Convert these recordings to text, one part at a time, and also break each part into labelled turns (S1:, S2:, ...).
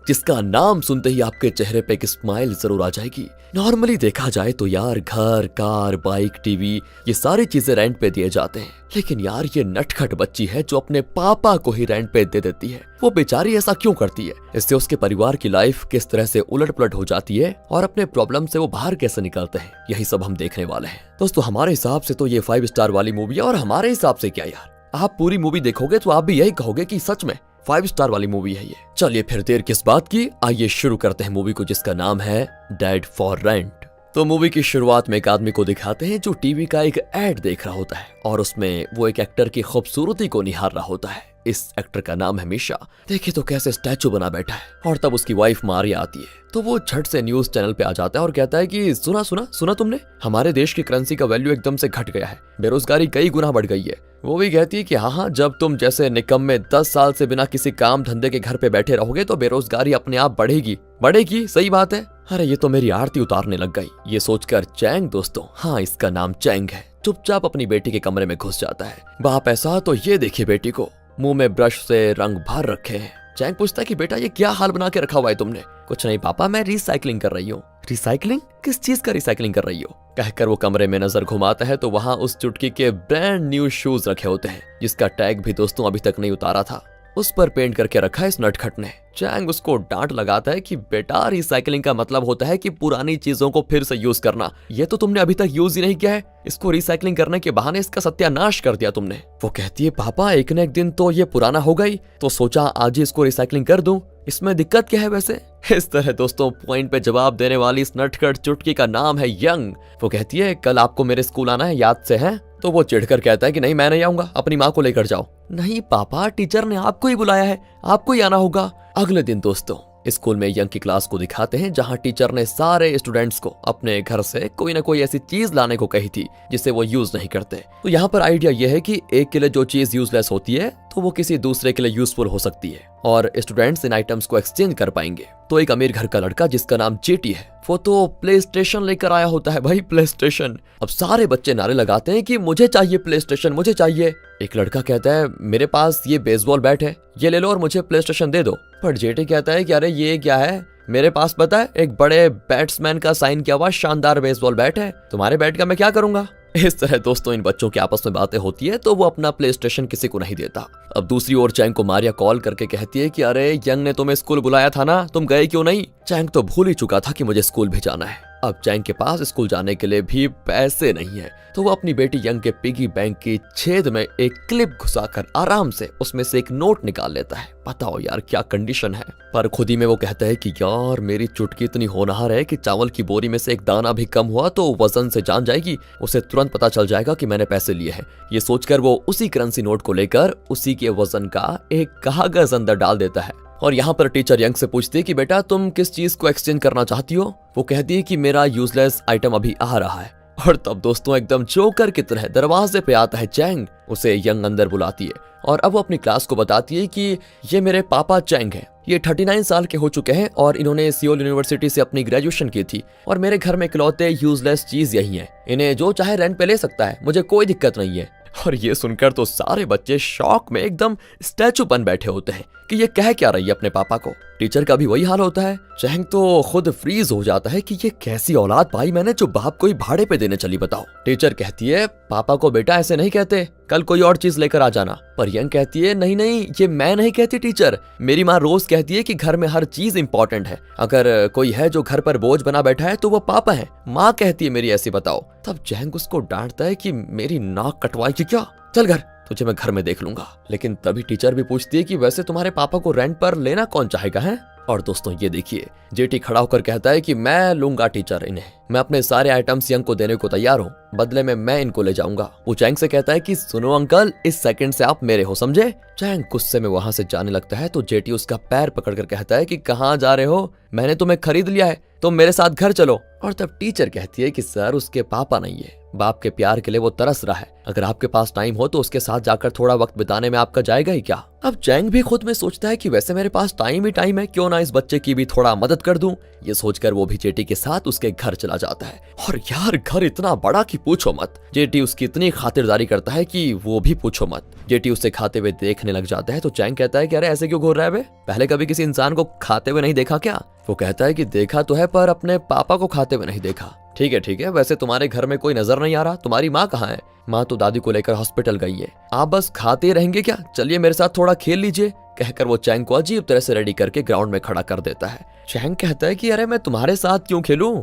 S1: जिसका नाम सुनते ही आपके चेहरे पे एक स्माइल जरूर आ जाएगी। नॉर्मली देखा जाए तो यार घर, कार, बाइक, टीवी ये सारी चीजें रेंट पे दिए जाते हैं, लेकिन यार ये नटखट बच्ची है जो अपने पापा को ही रेंट पे दे देती है। वो बेचारी ऐसा क्यों करती है? इससे उसके परिवार की लाइफ किस तरह से उलट पुलट हो जाती है और अपने प्रॉब्लम से वो बाहर कैसे निकलते हैं, यही सब हम देखने वाले हैं। दोस्तों हमारे हिसाब से तो ये 5 स्टार वाली मूवी है, और हमारे हिसाब से क्या यार, आप पूरी मूवी देखोगे तो आप भी यही कहोगे कि सच में 5 स्टार वाली मूवी है ये। चलिए फिर देर किस बात की, आइए शुरू करते हैं मूवी को, जिसका नाम है डेड फॉर रेंट। तो मूवी की शुरुआत में एक आदमी को दिखाते हैं जो टीवी का एक एड देख रहा होता है, और उसमें वो एक एक्टर की खूबसूरती को निहार रहा होता है। इस एक्टर का नाम है मीशा। देखिए तो कैसे स्टैचू बना बैठा है। और तब उसकी वाइफ मारिया आती है, तो वो झट से न्यूज चैनल पे आ जाता है और कहता है कि सुना तुमने, हमारे देश की करेंसी का वैल्यू एकदम से घट गया है, बेरोजगारी कई गुना बढ़ गई है। वो भी कहती है कि हाँ, जब तुम जैसे निकम्मे 10 साल से बिना किसी काम धंधे के घर पे बैठे रहोगे तो बेरोजगारी अपने आप बढ़ेगी। सही बात है। अरे ये तो मेरी आरती उतारने लग गई। ये सोचकर चैंग, दोस्तों हाँ इसका नाम चैंग है, चुपचाप अपनी बेटी के कमरे में घुस जाता है। बाप ऐसा तो ये देखिए बेटी को मुंह में ब्रश से रंग भर रखे हैं। चैंग पूछता है कि बेटा ये क्या हाल बना के रखा हुआ है तुमने? कुछ नहीं पापा, मैं रिसाइकलिंग कर रही हूँ। रिसाइकलिंग? किस चीज का रिसाइकलिंग कर रही हो? कहकर वो कमरे में नजर घुमाता है तो वहां उस चुटकी के ब्रांड न्यू शूज रखे होते हैं, जिसका टैग भी दोस्तों अभी तक नहीं उतारा था। उस पर पेंट करके रखा है इस नटखट ने। चैंग उसको डांट लगाता है कि बेटा रिसाइकलिंग का मतलब होता है कि पुरानी चीजों को फिर से यूज करना। ये तो तुमने अभी तक यूज ही नहीं किया है, इसको रिसाइकलिंग करने के बहाने इसका सत्यानाश कर दिया तुमने। वो कहती है पापा एक न एक दिन तो ये पुराना हो गई, तो सोचा आज ही इसको रिसाइकलिंग कर दूं, इसमें दिक्कत क्या है वैसे? इस तरह दोस्तों पॉइंट पे जवाब देने वाली इस नटखट चुटकी का नाम है यंग। वो कहती है कल आपको मेरे स्कूल आना है, याद से है? तो वो चिढ़कर कहता है कि नहीं मैं नहीं आऊंगा, अपनी माँ को लेकर जाओ। नहीं पापा, टीचर ने आपको ही बुलाया है, आपको ही आना होगा। अगले दिन दोस्तों स्कूल में यंग की क्लास को दिखाते हैं, जहां टीचर ने सारे स्टूडेंट्स को अपने घर से कोई ना कोई ऐसी चीज लाने को कही थी जिसे वो यूज नहीं करते। तो यहाँ पर आइडिया यह है कि एक के लिए जो चीज यूजलेस होती है तो वो किसी दूसरे के लिए यूजफुल हो सकती है, और स्टूडेंट्स इन आइटम्स को एक्सचेंज कर पाएंगे। तो एक अमीर घर का लड़का जिसका नाम जेटी है, वो तो प्ले स्टेशन लेकर आया होता है। भाई प्ले स्टेशन। अब सारे बच्चे नारे लगाते हैं कि मुझे चाहिए प्ले स्टेशन, मुझे चाहिए। एक लड़का कहता है मेरे पास ये बेसबॉल बैट है, ये ले लो और मुझे प्ले स्टेशन दे दो। पर जेटी कहता है कि अरे ये क्या है, मेरे पास पता है एक बड़े बैट्समैन का साइन किया हुआ शानदार बेसबॉल बैट है, तुम्हारे बैट का मैं क्या करूंगा? इस तरह दोस्तों इन बच्चों की आपस में बातें होती है, तो वो अपना प्ले स्टेशन किसी को नहीं देता। अब दूसरी ओर चैंग को मारिया कॉल करके कहती है कि अरे यंग ने तुम्हें स्कूल बुलाया था ना, तुम गए क्यों नहीं? चैंग तो भूल ही चुका था कि मुझे स्कूल भी जाना है। अब चैंग के पास स्कूल जाने के लिए भी पैसे नहीं है, तो वो अपनी बेटी यंग के पिगी बैंक की छेद में एक क्लिप घुसाकर आराम से उसमें से एक नोट निकाल लेता है। बताओ यार क्या कंडीशन है। पर खुद ही में वो कहता है कि यार मेरी चुटकी इतनी होनहार है कि चावल की बोरी में से एक दाना भी कम हुआ तो वजन से जान जाएगी, उसे तुरंत पता चल जाएगा कि मैंने पैसे लिए हैं। ये सोचकर वो उसी करेंसी नोट को लेकर उसी के वजन का एक कागज अंदर डाल देता है। और यहाँ पर टीचर यंग से पूछती है कि बेटा तुम किस चीज को एक्सचेंज करना चाहती हो? वो कहती है कि मेरा यूजलेस आइटम अभी आ रहा है। और तब दोस्तों एकदम जोकर की तरह दरवाजे पे आता है चैंग, उसे यंग अंदर बुलाती है और अब वो अपनी क्लास को बताती है कि ये मेरे पापा चैंग हैं, ये 39 साल के हो चुके हैं और इन्होंने सियोल यूनिवर्सिटी से अपनी ग्रेजुएशन की थी, और मेरे घर में इकलौते यूजलेस चीज यही है, इन्हें जो चाहे रेंट पे ले सकता है, मुझे कोई दिक्कत नहीं है। और ये सुनकर तो सारे बच्चे शॉक में एकदम स्टैचू बन बैठे होते हैं कि ये कह क्या रही है अपने पापा को। टीचर का भी वही हाल होता है। चैंग तो खुद फ्रीज हो जाता है कि ये कैसी औलाद पाई मैंने जो बाप को ही भाड़े पे देने चली, बताओ। टीचर कहती है पापा को बेटा ऐसे नहीं कहते, कल कोई और चीज लेकर आ जाना। पर यंग कहती है नहीं नहीं, ये मैं नहीं कहती टीचर, मेरी माँ रोज कहती है कि घर में हर चीज इंपॉर्टेंट है, अगर कोई है जो घर पर बोझ बना बैठा है तो वो पापा है, माँ कहती है मेरी ऐसी, बताओ। तब चैंग उसको डांटता है कि मेरी नाक कटवाएगी क्या, चल घर, तुझे मैं घर में देख लूंगा। लेकिन तभी टीचर भी पूछती है कि वैसे तुम्हारे पापा को रेंट पर लेना कौन चाहेगा है? और दोस्तों ये देखिए जेटी खड़ा होकर कहता है कि मैं लूंगा टीचर इन्हें, मैं अपने सारे आइटम्स यंग को देने को तैयार हूँ, बदले में मैं इनको ले जाऊंगा। वो चैंग से कहता है कि सुनो अंकल, इस सेकंड से आप मेरे हो, समझे? चैंग गुस्से में वहां से जाने लगता है तो जेटी उसका पैर पकड़कर कहता है कि कहाँ जा रहे हो, मैंने तुम्हें खरीद लिया है, तुम मेरे साथ घर चलो। और तब टीचर कहती है कि सर उसके पापा नहीं है, बाप के प्यार के लिए वो तरस रहा है, अगर आपके पास टाइम हो तो उसके साथ जाकर थोड़ा वक्त बिताने में आपका जाएगा ही क्या? अब चैंग भी खुद में सोचता है कि वैसे मेरे पास टाइम ही टाइम है, क्यों ना इस बच्चे की भी थोड़ा मदद कर दूं। ये सोचकर वो भी जेटी के साथ उसके घर चला जाता है। और यार घर इतना बड़ा कि पूछो मत। जेटी उसकी इतनी खातिरदारी करता है कि वो भी पूछो मत। जेटी उसे खाते हुए देखने लग जाता है तो चैंग कहता है कि अरे ऐसे क्यों घूर रहा है बे? पहले कभी किसी इंसान को खाते हुए नहीं देखा क्या? वो कहता है कि देखा तो है पर अपने पापा को खाते हुए नहीं देखा। ठीक है, वैसे तुम्हारे घर में कोई नजर नहीं आ रहा, तुम्हारी माँ कहाँ है? माँ तो दादी को लेकर हॉस्पिटल गई है। आप बस खाते रहेंगे क्या? चलिए मेरे साथ थोड़ा खेल लीजिए, कहकर वो चैंग को अजीब तरह से रेडी करके ग्राउंड में खड़ा कर देता है। चैंग कहता है कि अरे मैं तुम्हारे साथ क्यों खेलूं?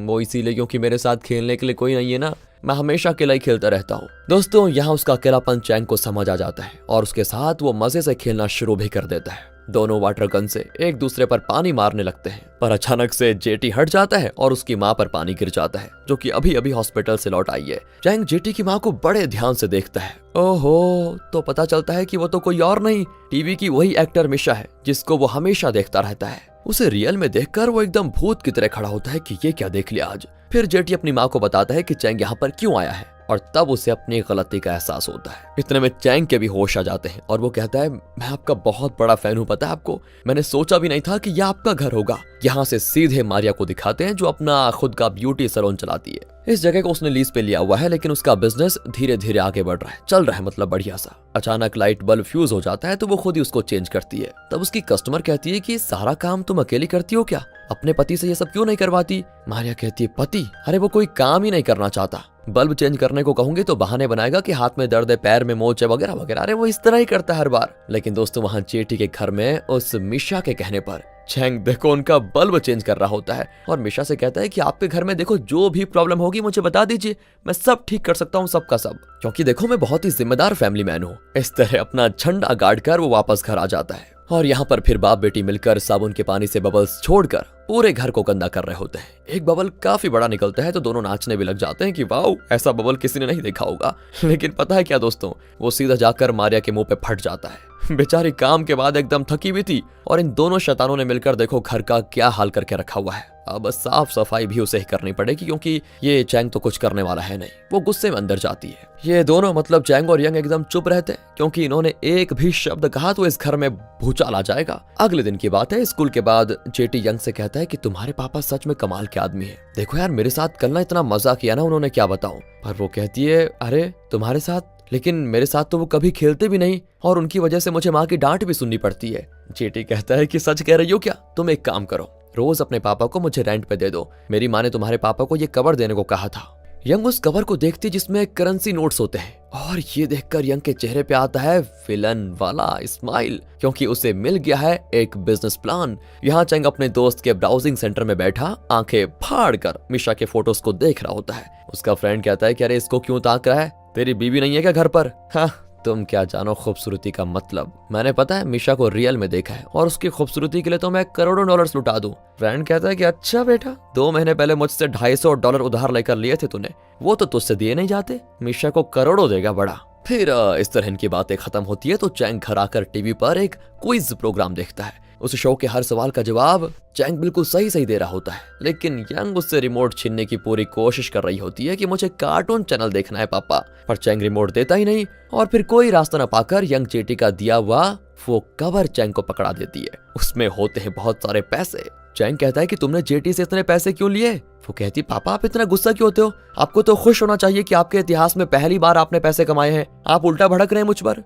S1: वो इसीलिए क्योंकि मेरे साथ खेलने के लिए कोई नहीं है ना, मैं हमेशा अकेला ही खेलता रहता हूँ। दोस्तों यहाँ उसका अकेलापन चैंग को समझ आ जाता है और उसके साथ वो मजे से खेलना शुरू भी कर देता है। दोनों वाटर गन से एक दूसरे पर पानी मारने लगते हैं, पर अचानक से जेटी हट जाता है और उसकी माँ पर पानी गिर जाता है, जो कि अभी अभी हॉस्पिटल से लौट आई है। चैंग जेटी की माँ को बड़े ध्यान से देखता है। ओहो, तो पता चलता है कि वो तो कोई और नहीं, टीवी की वही एक्टर मिशा है जिसको वो हमेशा देखता रहता है। उसे रियल में देखकर वो एकदम भूत की तरह खड़ा होता है कि ये क्या देख लिया आज। फिर जेटी अपनी माँ को बताता है कि चैंग यहाँ पर क्यों आया है और तब उसे अपनी गलती का एहसास होता है। इतने में चैंग के भी होश आ जाते हैं और वो कहता है मैं आपका बहुत बड़ा फैन हूँ, पता है आपको? मैंने सोचा भी नहीं था कि यह आपका घर होगा। यहाँ से सीधे मारिया को दिखाते हैं जो अपना खुद का ब्यूटी सैलून चलाती है। इस जगह को उसने लीज पे लिया हुआ है, लेकिन उसका बिजनेस धीरे धीरे आगे बढ़ रहा है, चल रहा है मतलब बढ़िया सा। अचानक लाइट बल्ब फ्यूज हो जाता है तो वो खुद ही उसको चेंज करती है। तब उसकी कस्टमर कहती है कि सारा काम तुम अकेली करती हो क्या? अपने पति से ये सब क्यों नहीं करवाती? मारिया कहती है पति? अरे वो कोई काम ही नहीं करना चाहता। बल्ब चेंज करने को कहूंगी तो बहाने बनाएगा कि हाथ में दर्द है, पैर में मोच है वगैरह वगैरह। अरे वो इस तरह ही करता है हर बार। लेकिन दोस्तों वहां जेटी के घर में उस मिशा के कहने पर चैंग देखो उनका बल्ब चेंज कर रहा होता है और मिशा से कहता है कि आपके घर में देखो जो भी प्रॉब्लम होगी मुझे बता दीजिए, मैं सब ठीक कर सकता हूँ, सबका सब, क्योंकि देखो मैं बहुत ही जिम्मेदार फैमिली मैन हूँ। इस तरह अपना झंडा गाड़ कर वो वापस घर आ जाता है और यहाँ पर फिर बाप बेटी मिलकर साबुन के पानी से बबल्स छोड़कर पूरे घर को गंदा कर रहे होते हैं। एक बबल काफी बड़ा निकलता है तो दोनों नाचने भी लग जाते हैं कि वाओ, ऐसा बबल किसी ने नहीं देखा होगा। लेकिन पता है क्या दोस्तों, वो सीधा जाकर मारिया के मुंह पे फट जाता है। बेचारी काम के बाद एकदम थकी हुई थी और इन दोनों शैतानों ने मिलकर देखो घर का क्या हाल करके रखा हुआ है। अब साफ सफाई भी उसे ही करनी पड़ेगी क्योंकि ये चैंग तो कुछ करने वाला है नहीं। वो गुस्से में अंदर जाती है। ये दोनों मतलब चैंग और यंग एकदम चुप रहते हैं क्योंकि इन्होंने एक भी शब्द कहा तो इस घर में भूचाल आ जाएगा। अगले दिन की बात है, स्कूल के बाद जेटी यंग से कहता है कि तुम्हारे पापा सच में कमाल के आदमी है। देखो यार मेरे साथ कल ना इतना मजा किया ना उन्होंने, क्या बताऊं। पर वो कहती है अरे तुम्हारे साथ? लेकिन मेरे साथ तो वो कभी खेलते भी नहीं और उनकी वजह से मुझे माँ की डांट भी सुननी पड़ती है। जेटी कहता है कि सच कह रही हो क्या? तुम एक काम करो, रोज अपने पापा को मुझे रेंट पे दे दो। मेरी माँ ने तुम्हारे पापा को ये कवर देने को कहा था। यंग उस कवर को देखती जिसमें करेंसी नोट्स होते हैं और ये देखकर यंग के चेहरे पे आता है विलन वाला स्माइल, क्योंकि उसे मिल गया है एक बिजनेस प्लान। यहाँ चैंग अपने दोस्त के ब्राउजिंग सेंटर में बैठा आंखें फाड़ कर मिशा के फोटोज को देख रहा होता है। उसका फ्रेंड कहता है कि अरे इसको क्यों ताक रहा है, तेरी बीवी नहीं है क्या घर पर? हाँ तुम क्या जानो खूबसूरती का मतलब। मैंने पता है मिशा को रियल में देखा है और उसकी खूबसूरती के लिए तो मैं करोड़ों डॉलर्स लुटा दूं। फ्रेंड कहता है कि अच्छा बेटा, 2 महीने पहले मुझसे $250 उधार लेकर लिए थे तूने, वो तो तुझसे दिए नहीं जाते, मिशा को करोड़ों देगा बड़ा। फिर इस तरह की बातें खत्म होती है तो चैंग घर आकर टीवी पर एक क्विज प्रोग्राम देखता है। उस शो के हर सवाल का जवाब चैंग बिल्कुल सही दे रहा होता है, लेकिन यंग उससे रिमोट छीनने की पूरी कोशिश कर रही होती है कि मुझे कार्टून चैनल देखना है पापा, पर चैंग रिमोट देता ही नहीं और फिर कोई रास्ता न पाकर यंग जेटी का दिया हुआ वो कवर चैंग को पकड़ा देती है। उसमें होते हैं बहुत सारे पैसे। चैंग कहता है कि तुमने जेटी से इतने पैसे क्यों लिए? वो कहती पापा आप इतना गुस्सा क्यों होते हो? आपको तो खुश होना चाहिए कि आपके इतिहास में पहली बार आपने पैसे कमाए हैं। आप उल्टा भड़क रहे हैं मुझ पर।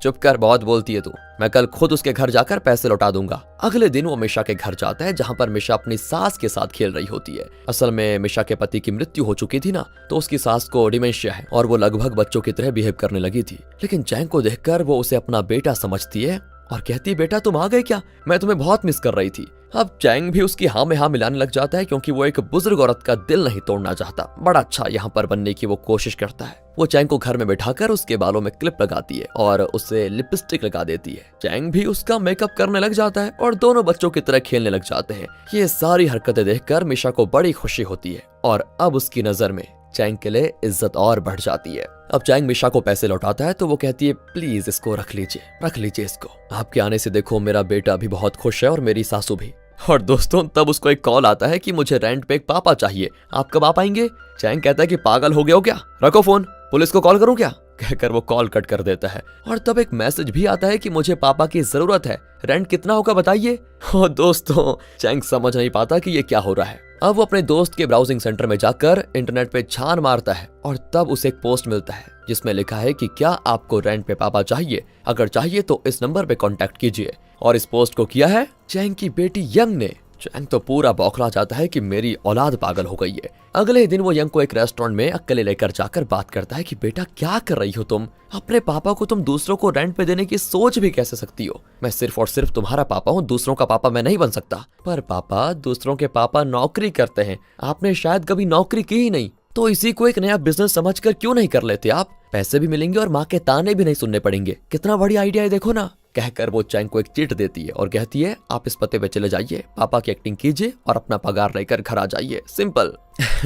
S1: चुप कर, बहुत बोलती है तू। मैं कल खुद उसके घर जाकर पैसे लौटा दूंगा। अगले दिन वो मिशा के घर जाता है जहाँ पर मिशा अपनी सास के साथ खेल रही होती है। असल में मिशा के पति की मृत्यु हो चुकी थी ना, तो उसकी सास को डिमेंशिया है और वो लगभग बच्चों की तरह बिहेव करने लगी थी। लेकिन चैंग को देखकर वो उसे अपना बेटा समझती है और कहती है बेटा तुम आ गए क्या, मैं तुम्हें बहुत मिस कर रही थी। अब चैंग भी उसकी हाँ में हाँ मिलाने लग जाता है क्योंकि वो एक बुजुर्ग औरत का दिल नहीं तोड़ना चाहता। बड़ा अच्छा यहाँ पर बनने की वो कोशिश करता है। वो चैंग को घर में बैठाकर उसके बालों में क्लिप लगाती है और उसे लिपस्टिक लगा देती है। चैंग भी उसका मेकअप करने लग जाता है और दोनों बच्चों की तरह खेलने लग जाते हैं। ये सारी हरकतें देखकर मिशा को बड़ी खुशी होती है और अब उसकी नजर में चैंग के लिए इज्जत और बढ़ जाती है। अब चैंग मिशा को पैसे लौटाता है तो वो कहती है प्लीज इसको रख लीजिए इसको। आपके आने से देखो मेरा बेटा भी बहुत खुश है और मेरी सासू भी। और दोस्तों तब उसको एक कॉल आता है कि मुझे रेंट पे एक पापा चाहिए, आप कब आ पाएंगे? चैंग कहता है कि पागल हो गया हो क्या, रखो फोन, पुलिस को कॉल करूं क्या? कहकर वो कॉल कट कर देता है। और तब एक मैसेज भी आता है कि मुझे पापा की जरूरत है, रेंट कितना होगा बताइए। और दोस्तों चैंग समझ नहीं पाता कि ये क्या हो रहा है। अब वो अपने दोस्त के ब्राउजिंग सेंटर में जाकर इंटरनेट पे छान मारता है और तब उसे एक पोस्ट मिलता है जिसमें लिखा है कि क्या आपको रेंट पे पापा चाहिए, अगर चाहिए तो इस नंबर पे कांटेक्ट कीजिए। और इस पोस्ट को किया है चैंग की बेटी यंग ने। चैंग तो पूरा बौखला जाता है कि मेरी औलाद पागल हो गई है। अगले दिन वो यंग को एक रेस्टोरेंट में अकेले लेकर जाकर बात करता है कि बेटा क्या कर रही हो तुम, अपने पापा को तुम दूसरों को रेंट पे देने की सोच भी कैसे सकती हो। मैं सिर्फ और सिर्फ तुम्हारा पापा हूँ, दूसरों का पापा मैं नहीं बन सकता। पर पापा, दूसरों के पापा नौकरी करते हैं, आपने शायद कभी नौकरी की ही नहीं, तो इसी को एक नया बिजनेस समझकर क्यों नहीं कर लेते आप, पैसे भी मिलेंगे और माँ के ताने भी नहीं सुनने पड़ेंगे। कितना बढ़िया आइडिया है देखो ना। कहकर वो चैंग को एक चिट देती है और कहती है आप इस पते पे चले जाइए, पापा की एक्टिंग कीजिए और अपना पगार लेकर घर आ जाइए, सिंपल।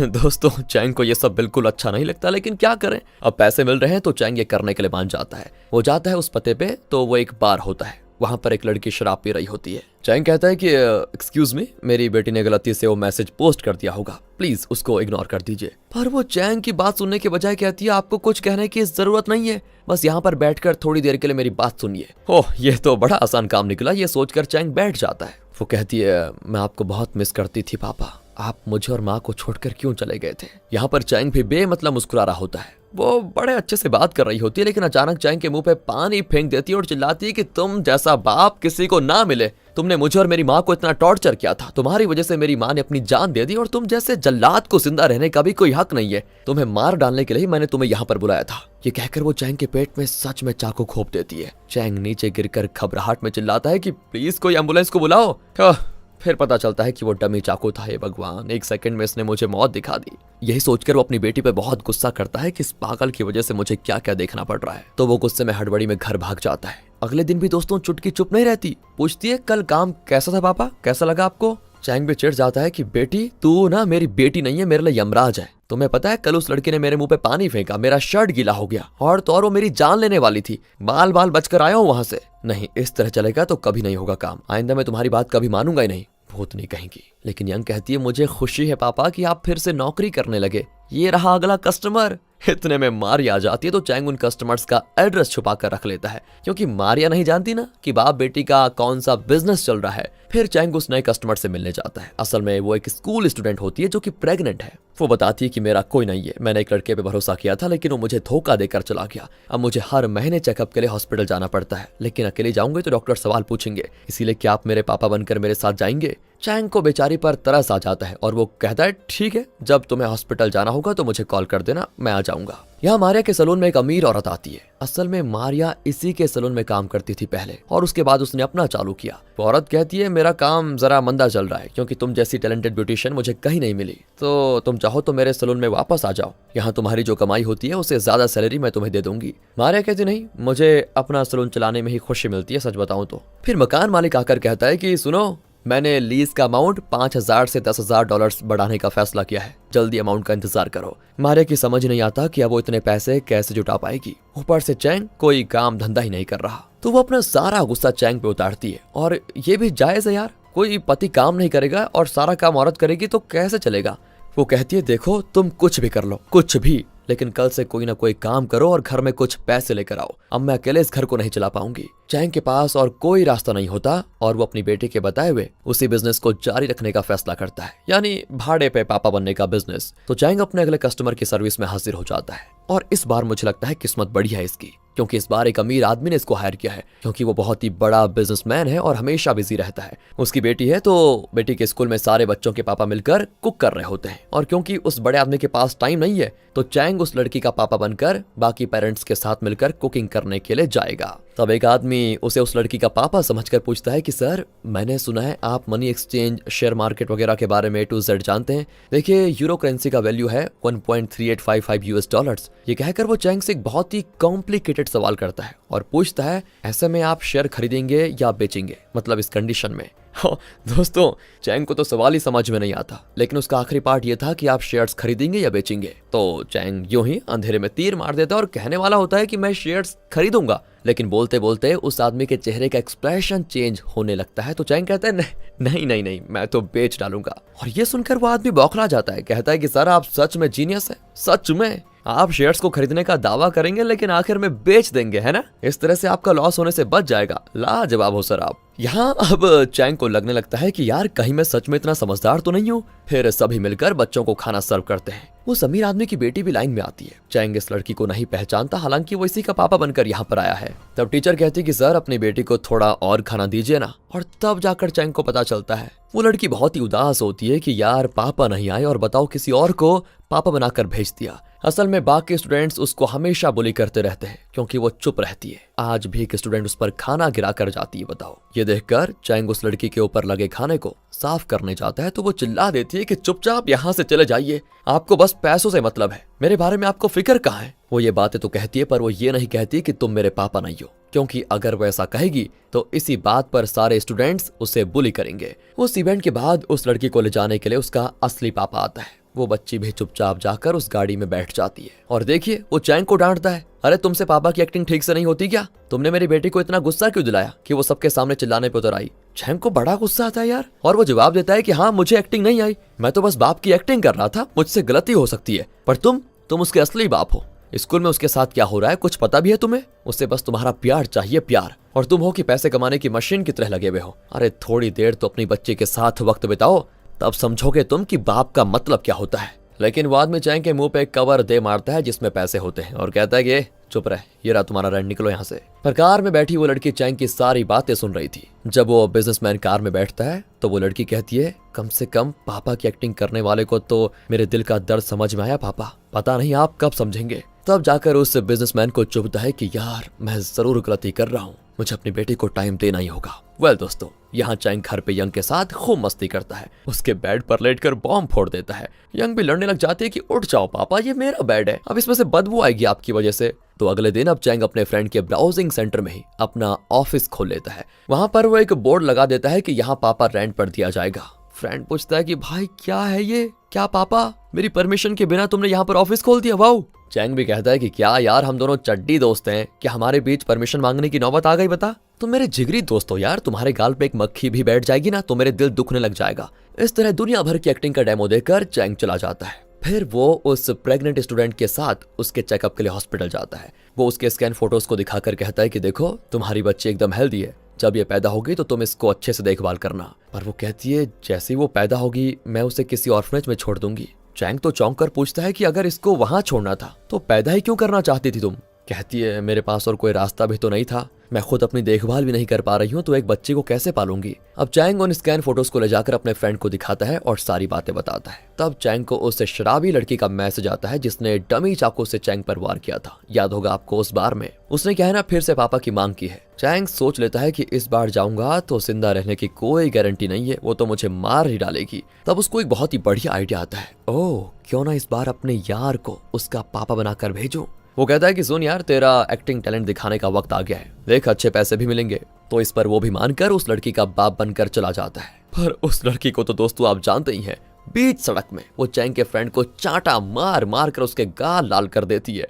S1: दोस्तों चैंग को ये सब बिल्कुल अच्छा नहीं लगता, लेकिन क्या करें, अब पैसे मिल रहे हैं तो चैंग ये करने के लिए मान जाता है। वो जाता है उस पते पे तो वो एक बार होता है, वहां पर एक लड़की शराब पी रही होती है। चैंग कहता है कि एक्सक्यूज मी, मेरी बेटी ने गलती से वो मैसेज पोस्ट कर दिया होगा, प्लीज उसको इग्नोर कर दीजिए। पर वो चैंग की बात सुनने के बजाय कहती है आपको कुछ कहने की जरूरत नहीं है, बस यहाँ पर बैठकर थोड़ी देर के लिए मेरी बात सुनिए। ओह ये तो बड़ा आसान काम निकला, ये सोचकर चैंग बैठ जाता है। वो कहती है मैं आपको बहुत मिस करती थी पापा, आप मुझे और माँ को छोड़कर क्यों चले गए थे। यहाँ पर चैंग भी बेमतलब मुस्कुरा रहा होता है। वो बड़े अच्छे से बात कर रही होती है, लेकिन अचानक चैंग के मुंह पे पानी फेंक देती है और चिल्लाती है कि तुम जैसा बाप किसी को ना मिले, तुमने मुझे और मेरी माँ को इतना टॉर्चर किया था, तुम्हारी वजह से मेरी माँ ने अपनी जान दे दी और तुम जैसे जल्लाद को जिंदा रहने का भी कोई हक नहीं है, तुम्हें मार डालने के लिए मैंने तुम्हें यहाँ पर बुलाया था। ये कहकर वो चैंग के पेट में सच में चाकू घोंप देती है। चैंग नीचे गिरकर घबराहट में चिल्लाता है कि प्लीज कोई एम्बुलेंस को बुलाओ। फिर पता चलता है कि वो डमी चाकू था। हे भगवान, एक सेकंड में इसने मुझे मौत दिखा दी। यही सोचकर वो अपनी बेटी पे बहुत गुस्सा करता है कि इस पागल की वजह से मुझे क्या क्या देखना पड़ रहा है। तो वो गुस्से में हड़बड़ी में घर भाग जाता है। अगले दिन भी दोस्तों चुटकी चुप नहीं रहती, पूछती है कल काम कैसा था पापा, कैसा लगा आपको। चैंग भी चिढ़ जाता है कि बेटी तू ना मेरी बेटी नहीं है, मेरे लिए यमराज है। तुम्हें पता है कल उस लड़के ने मेरे मुंह पे पानी फेंका, मेरा शर्ट गीला हो गया और तो और वो मेरी जान लेने वाली थी, बाल बाल बचकर आया हूँ वहां से। नहीं, इस तरह चलेगा तो कभी नहीं होगा काम, आइंदा मैं तुम्हारी बात कभी मानूंगा ही नहीं। भूतनी कहेंगी। लेकिन यंग कहती है मुझे खुशी है पापा कि आप फिर से नौकरी करने लगे, ये रहा अगला कस्टमर। इतने में मारिया आ जाती है तो चैंग उन कस्टमर्स का एड्रेस छुपा कर रख लेता है, क्योंकि मारिया नहीं जानती ना कि बाप बेटी का कौन सा बिजनेस चल रहा है। फिर चैंग उस नए कस्टमर से मिलने जाता है। असल में वो एक स्कूल स्टूडेंट होती है जो कि प्रेग्नेंट है। वो बताती है कि मेरा कोई नहीं है, मैंने एक लड़के पे भरोसा किया था लेकिन वो मुझे धोखा देकर चला गया। अब मुझे हर महीने चेकअप के लिए हॉस्पिटल जाना पड़ता है, लेकिन अकेले जाऊंगे तो डॉक्टर सवाल पूछेंगे, इसीलिए क्या आप मेरे पापा बनकर मेरे साथ जाएंगे। चैंग को बेचारी पर तरस आ जाता है और वो कहता है ठीक है, जब तुम्हें हॉस्पिटल जाना होगा तो मुझे कॉल कर देना, मैं आ जाऊंगा। यहाँ मारिया के सलून में एक अमीर औरत आती है। असल में मारिया इसी के सलून में काम करती थी पहले और उसके बाद उसने अपना चालू किया। वो औरत कहती है मेरा काम जरा मंदा चल रहा है क्योंकि तुम जैसी टैलेंटेड ब्यूटिशियन मुझे कहीं नहीं मिली, तो तुम चाहो तो मेरे सलून में वापस आ जाओ, यहाँ तुम्हारी जो कमाई होती है उससे ज्यादा सैलरी मैं तुम्हें दे दूंगी। मारिया कहती नहीं, मुझे अपना सलून चलाने में ही खुशी मिलती है, सच बताऊं तो। फिर मकान मालिक आकर कहता है कि सुनो, मैंने लीज का अमाउंट 5,000 से 10,000 डॉलर्स बढ़ाने का फैसला किया है, जल्दी अमाउंट का इंतजार करो। मारिया की समझ नहीं आता कि अब वो इतने पैसे कैसे जुटा पाएगी। ऊपर से चैंग कोई काम धंधा ही नहीं कर रहा, तो वो अपना सारा गुस्सा चैंग पे उतारती है। और ये भी जायज है यार, कोई पति काम नहीं करेगा और सारा काम औरत करेगी तो कैसे चलेगा। वो कहती है देखो तुम कुछ भी कर लो, कुछ भी, लेकिन कल से कोई ना कोई काम करो और घर में कुछ पैसे लेकर आओ, अब मैं अकेले इस घर को नहीं चला पाऊंगी। चैंग के पास और कोई रास्ता नहीं होता और वो अपनी बेटी के बताए हुए उसी बिजनेस को जारी रखने का फैसला करता है, यानी भाड़े पे पापा बनने का बिजनेस। तो चैंग अपने अगले कस्टमर की सर्विस में हाजिर हो जाता है और इस बार मुझे लगता है किस्मत बढ़िया है इसकी, क्योंकि इस बार एक अमीर आदमी ने इसको हायर किया है, क्योंकि वो बहुत ही बड़ा बिजनेसमैन है और हमेशा बिजी रहता है। उसकी बेटी है तो बेटी के स्कूल में सारे बच्चों के पापा मिलकर कुक कर रहे होते हैं और क्योंकि उस बड़े आदमी के पास टाइम नहीं है तो चैंग उस लड़की का पापा बनकर बाकी पेरेंट्स के साथ मिलकर कुकिंग करने के लिए जाएगा। तब एक आदमी उसे उस लड़की का पापा समझकर पूछता है कि सर, मैंने सुना है आप मनी एक्सचेंज, शेयर मार्केट वगैरह के बारे में A to Z जानते हैं। देखिए यूरो करेंसी का वैल्यू है 1.3855 US डॉलर्स। ये कहकर वो चैंग से एक बहुत ही कॉम्प्लिकेटेड सवाल करता है और पूछता है ऐसे में आप शेयर खरीदेंगे या बेचेंगे, मतलब इस कंडीशन में। दोस्तों चैंग को तो सवाल ही समझ में नहीं आता, लेकिन उसका आखिरी पार्ट ये था कि आप शेयर्स खरीदेंगे या बेचेंगे। तो चैंग यूं ही अंधेरे में तीर मार देता है और कहने वाला होता है कि मैं शेयर्स खरीदूंगा, लेकिन बोलते बोलते उस आदमी के चेहरे का एक्सप्रेशन चेंज होने लगता है। तो चैंग कहता है नहीं नहीं नहीं, मैं तो बेच डालूंगा। और ये सुनकर वो आदमी बौखला जाता है, कहता है कि सर आप सच में जीनियस है, सच में आप शेयर्स को खरीदने का दावा करेंगे लेकिन आखिर में बेच देंगे, है ना। इस तरह से आपका लॉस होने से बच जाएगा। लाजवाब हो सर आप। यहाँ अब चैंग को लगने लगता है कि यार कहीं मैं सच में इतना समझदार तो नहीं हूँ। फिर सभी मिलकर बच्चों को खाना सर्व करते हैं। वो अमीर आदमी की बेटी भी लाइन में आती है। चैंग इस लड़की को नहीं पहचानता, हालांकि वो इसी का पापा बनकर यहाँ पर आया है। तब टीचर कहती है कि सर अपनी बेटी को थोड़ा और खाना दीजिए ना। और तब जाकर चैंग को पता चलता है। वो लड़की बहुत ही उदास होती है कि यार पापा नहीं आए और बताओ किसी और को पापा बनाकर भेज दिया। असल में बाकी स्टूडेंट्स उसको हमेशा बुली करते रहते हैं क्योंकि वो चुप रहती है। आज भी एक स्टूडेंट उस पर खाना गिरा कर जाती है। बताओ, ये देखकर चैंग उस लड़की के ऊपर लगे खाने को साफ करने जाता है तो वो चिल्ला देती है कि चुपचाप यहाँ से चले जाइए, आपको बस पैसों से मतलब है, मेरे बारे में आपको फिक्र कहाँ है। वो ये बातें तो कहती है पर वो ये नहीं कहती कि तुम मेरे पापा नहीं हो, क्योंकि अगर वो ऐसा कहेगी तो इसी बात पर सारे स्टूडेंट्स उसे बुली करेंगे। उस इवेंट के बाद उस लड़की को ले जाने के लिए उसका असली पापा आता है। वो बच्ची भी चुपचाप जाकर उस गाड़ी में बैठ जाती है और देखिए वो चैंग को डांटता है, अरे तुमसे पापा की एक्टिंग ठीक से नहीं होती क्या? तुमने मेरी बेटी को इतना गुस्सा क्यों दिलाया कि वो सबके सामने चिल्लाने पे उतर आई? चैंग को बड़ा गुस्सा आता है यार, और वो जवाब देता है कि हाँ मुझे एक्टिंग नहीं आई, मैं तो बस बाप की एक्टिंग कर रहा था, मुझसे गलती हो सकती है, पर तुम उसके असली बाप हो। स्कूल में उसके साथ क्या हो रहा है कुछ पता भी है तुम्हें? उससे बस तुम्हारा प्यार चाहिए, प्यार, और तुम हो कि पैसे कमाने की मशीन की तरह लगे हुए हो। अरे थोड़ी देर तो अपनी बच्चे के साथ वक्त बिताओ, तब समझोगे तुम कि बाप का मतलब क्या होता है। लेकिन बाद में चैंग के मुंह पे एक कवर दे मारता है जिसमें पैसे होते हैं और कहता है कि चुप रहे, ये रहा तुम्हारा रेंट, निकलो यहाँ से। पर कार में बैठी वो लड़की चैंग की सारी बातें सुन रही थी। जब वो बिजनेसमैन कार में बैठता है तो वो लड़की कहती है, कम से कम पापा की एक्टिंग करने वाले को तो मेरे दिल का दर्द समझ में आया पापा, पता नहीं आप कब समझेंगे। तब जाकर उस बिजनेसमैन को चुभता है कि यार मैं जरूर गलती कर रहा हूँ, मुझे अपनी बेटी को टाइम देना ही होगा। वेल दोस्तों, यहाँ चैंग घर पे यंग के साथ खूब मस्ती करता है, उसके बेड पर लेटकर बॉम्ब फोड़ देता है। यंग भी लड़ने लग जाती है कि उठ जाओ पापा, ये मेरा बेड है, अब इसमें से बदबू आएगी आपकी वजह से। तो अगले दिन अब चैंग अपने फ्रेंड के ब्राउजिंग सेंटर में ही अपना ऑफिस खोल लेता है। वहां पर वो एक बोर्ड लगा देता है कि यहाँ पापा रेंट पर दिया जाएगा। फ्रेंड पूछता है कि भाई क्या है ये, क्या पापा मेरी परमिशन के बिना तुमने यहाँ पर ऑफिस खोल दिया? वाओ। चैंग भी कहता है कि क्या यार हम दोनों चड्डी दोस्त हैं, क्या हमारे बीच परमिशन मांगने की नौबत आ गई? बता, तुम मेरे जिगरी दोस्त हो यार, तुम्हारे गाल पे एक मक्खी भी बैठ जाएगी ना तो मेरे दिल दुखने लग जाएगा। इस तरह दुनिया भर की एक्टिंग का डेमो देकर चैंग चला जाता है। फिर वो उस प्रेग्नेंट स्टूडेंट के साथ उसके चेकअप के लिए हॉस्पिटल जाता है। वो उसके स्कैन फोटोज को दिखाकर कहता है कि देखो तुम्हारी बच्ची एकदम हेल्दी है, जब ये पैदा होगी तो तुम इसको अच्छे से देखभाल करना। पर वो कहती है जैसे ही वो पैदा होगी मैं उसे किसी ऑर्फनेज में छोड़ दूंगी। चैंग तो चौंक कर पूछता है कि अगर इसको वहां छोड़ना था तो पैदा ही क्यों करना चाहती थी तुम? कहती है मेरे पास और कोई रास्ता भी तो नहीं था, मैं खुद अपनी देखभाल भी नहीं कर पा रही हूँ तो एक बच्चे को कैसे पालूंगी। अब चैंग उन स्कैन फोटोज को ले जाकर अपने फ्रेंड को दिखाता है और सारी बातें बताता है। तब चैंग को उस शराबी लड़की का मैसेज आता है जिसने डमी चाकू से चैंग पर वार किया था, याद होगा आपको उस बार में। उसने क्या है ना फिर से पापा की मांग की है। चैंग सोच लेता है कि इस बार जाऊंगा तो जिंदा रहने की कोई गारंटी नहीं है, वो तो मुझे मार ही डालेगी। तब उसको एक बहुत ही बढ़िया आइडिया आता है, ओह क्यों ना इस बार अपने यार को उसका पापा बनाकर भेजूं। वो कहता है कि सुन यार तेरा एक्टिंग टैलेंट दिखाने का वक्त आ गया है, देख अच्छे पैसे भी मिलेंगे। तो इस पर वो भी मानकर उस लड़की का बाप बनकर चला जाता है। पर उस लड़की को तो दोस्तों आप जानते ही हैं, बीच सड़क में वो चैंग के फ्रेंड को चांटा मार मार कर उसके गाल लाल कर देती है।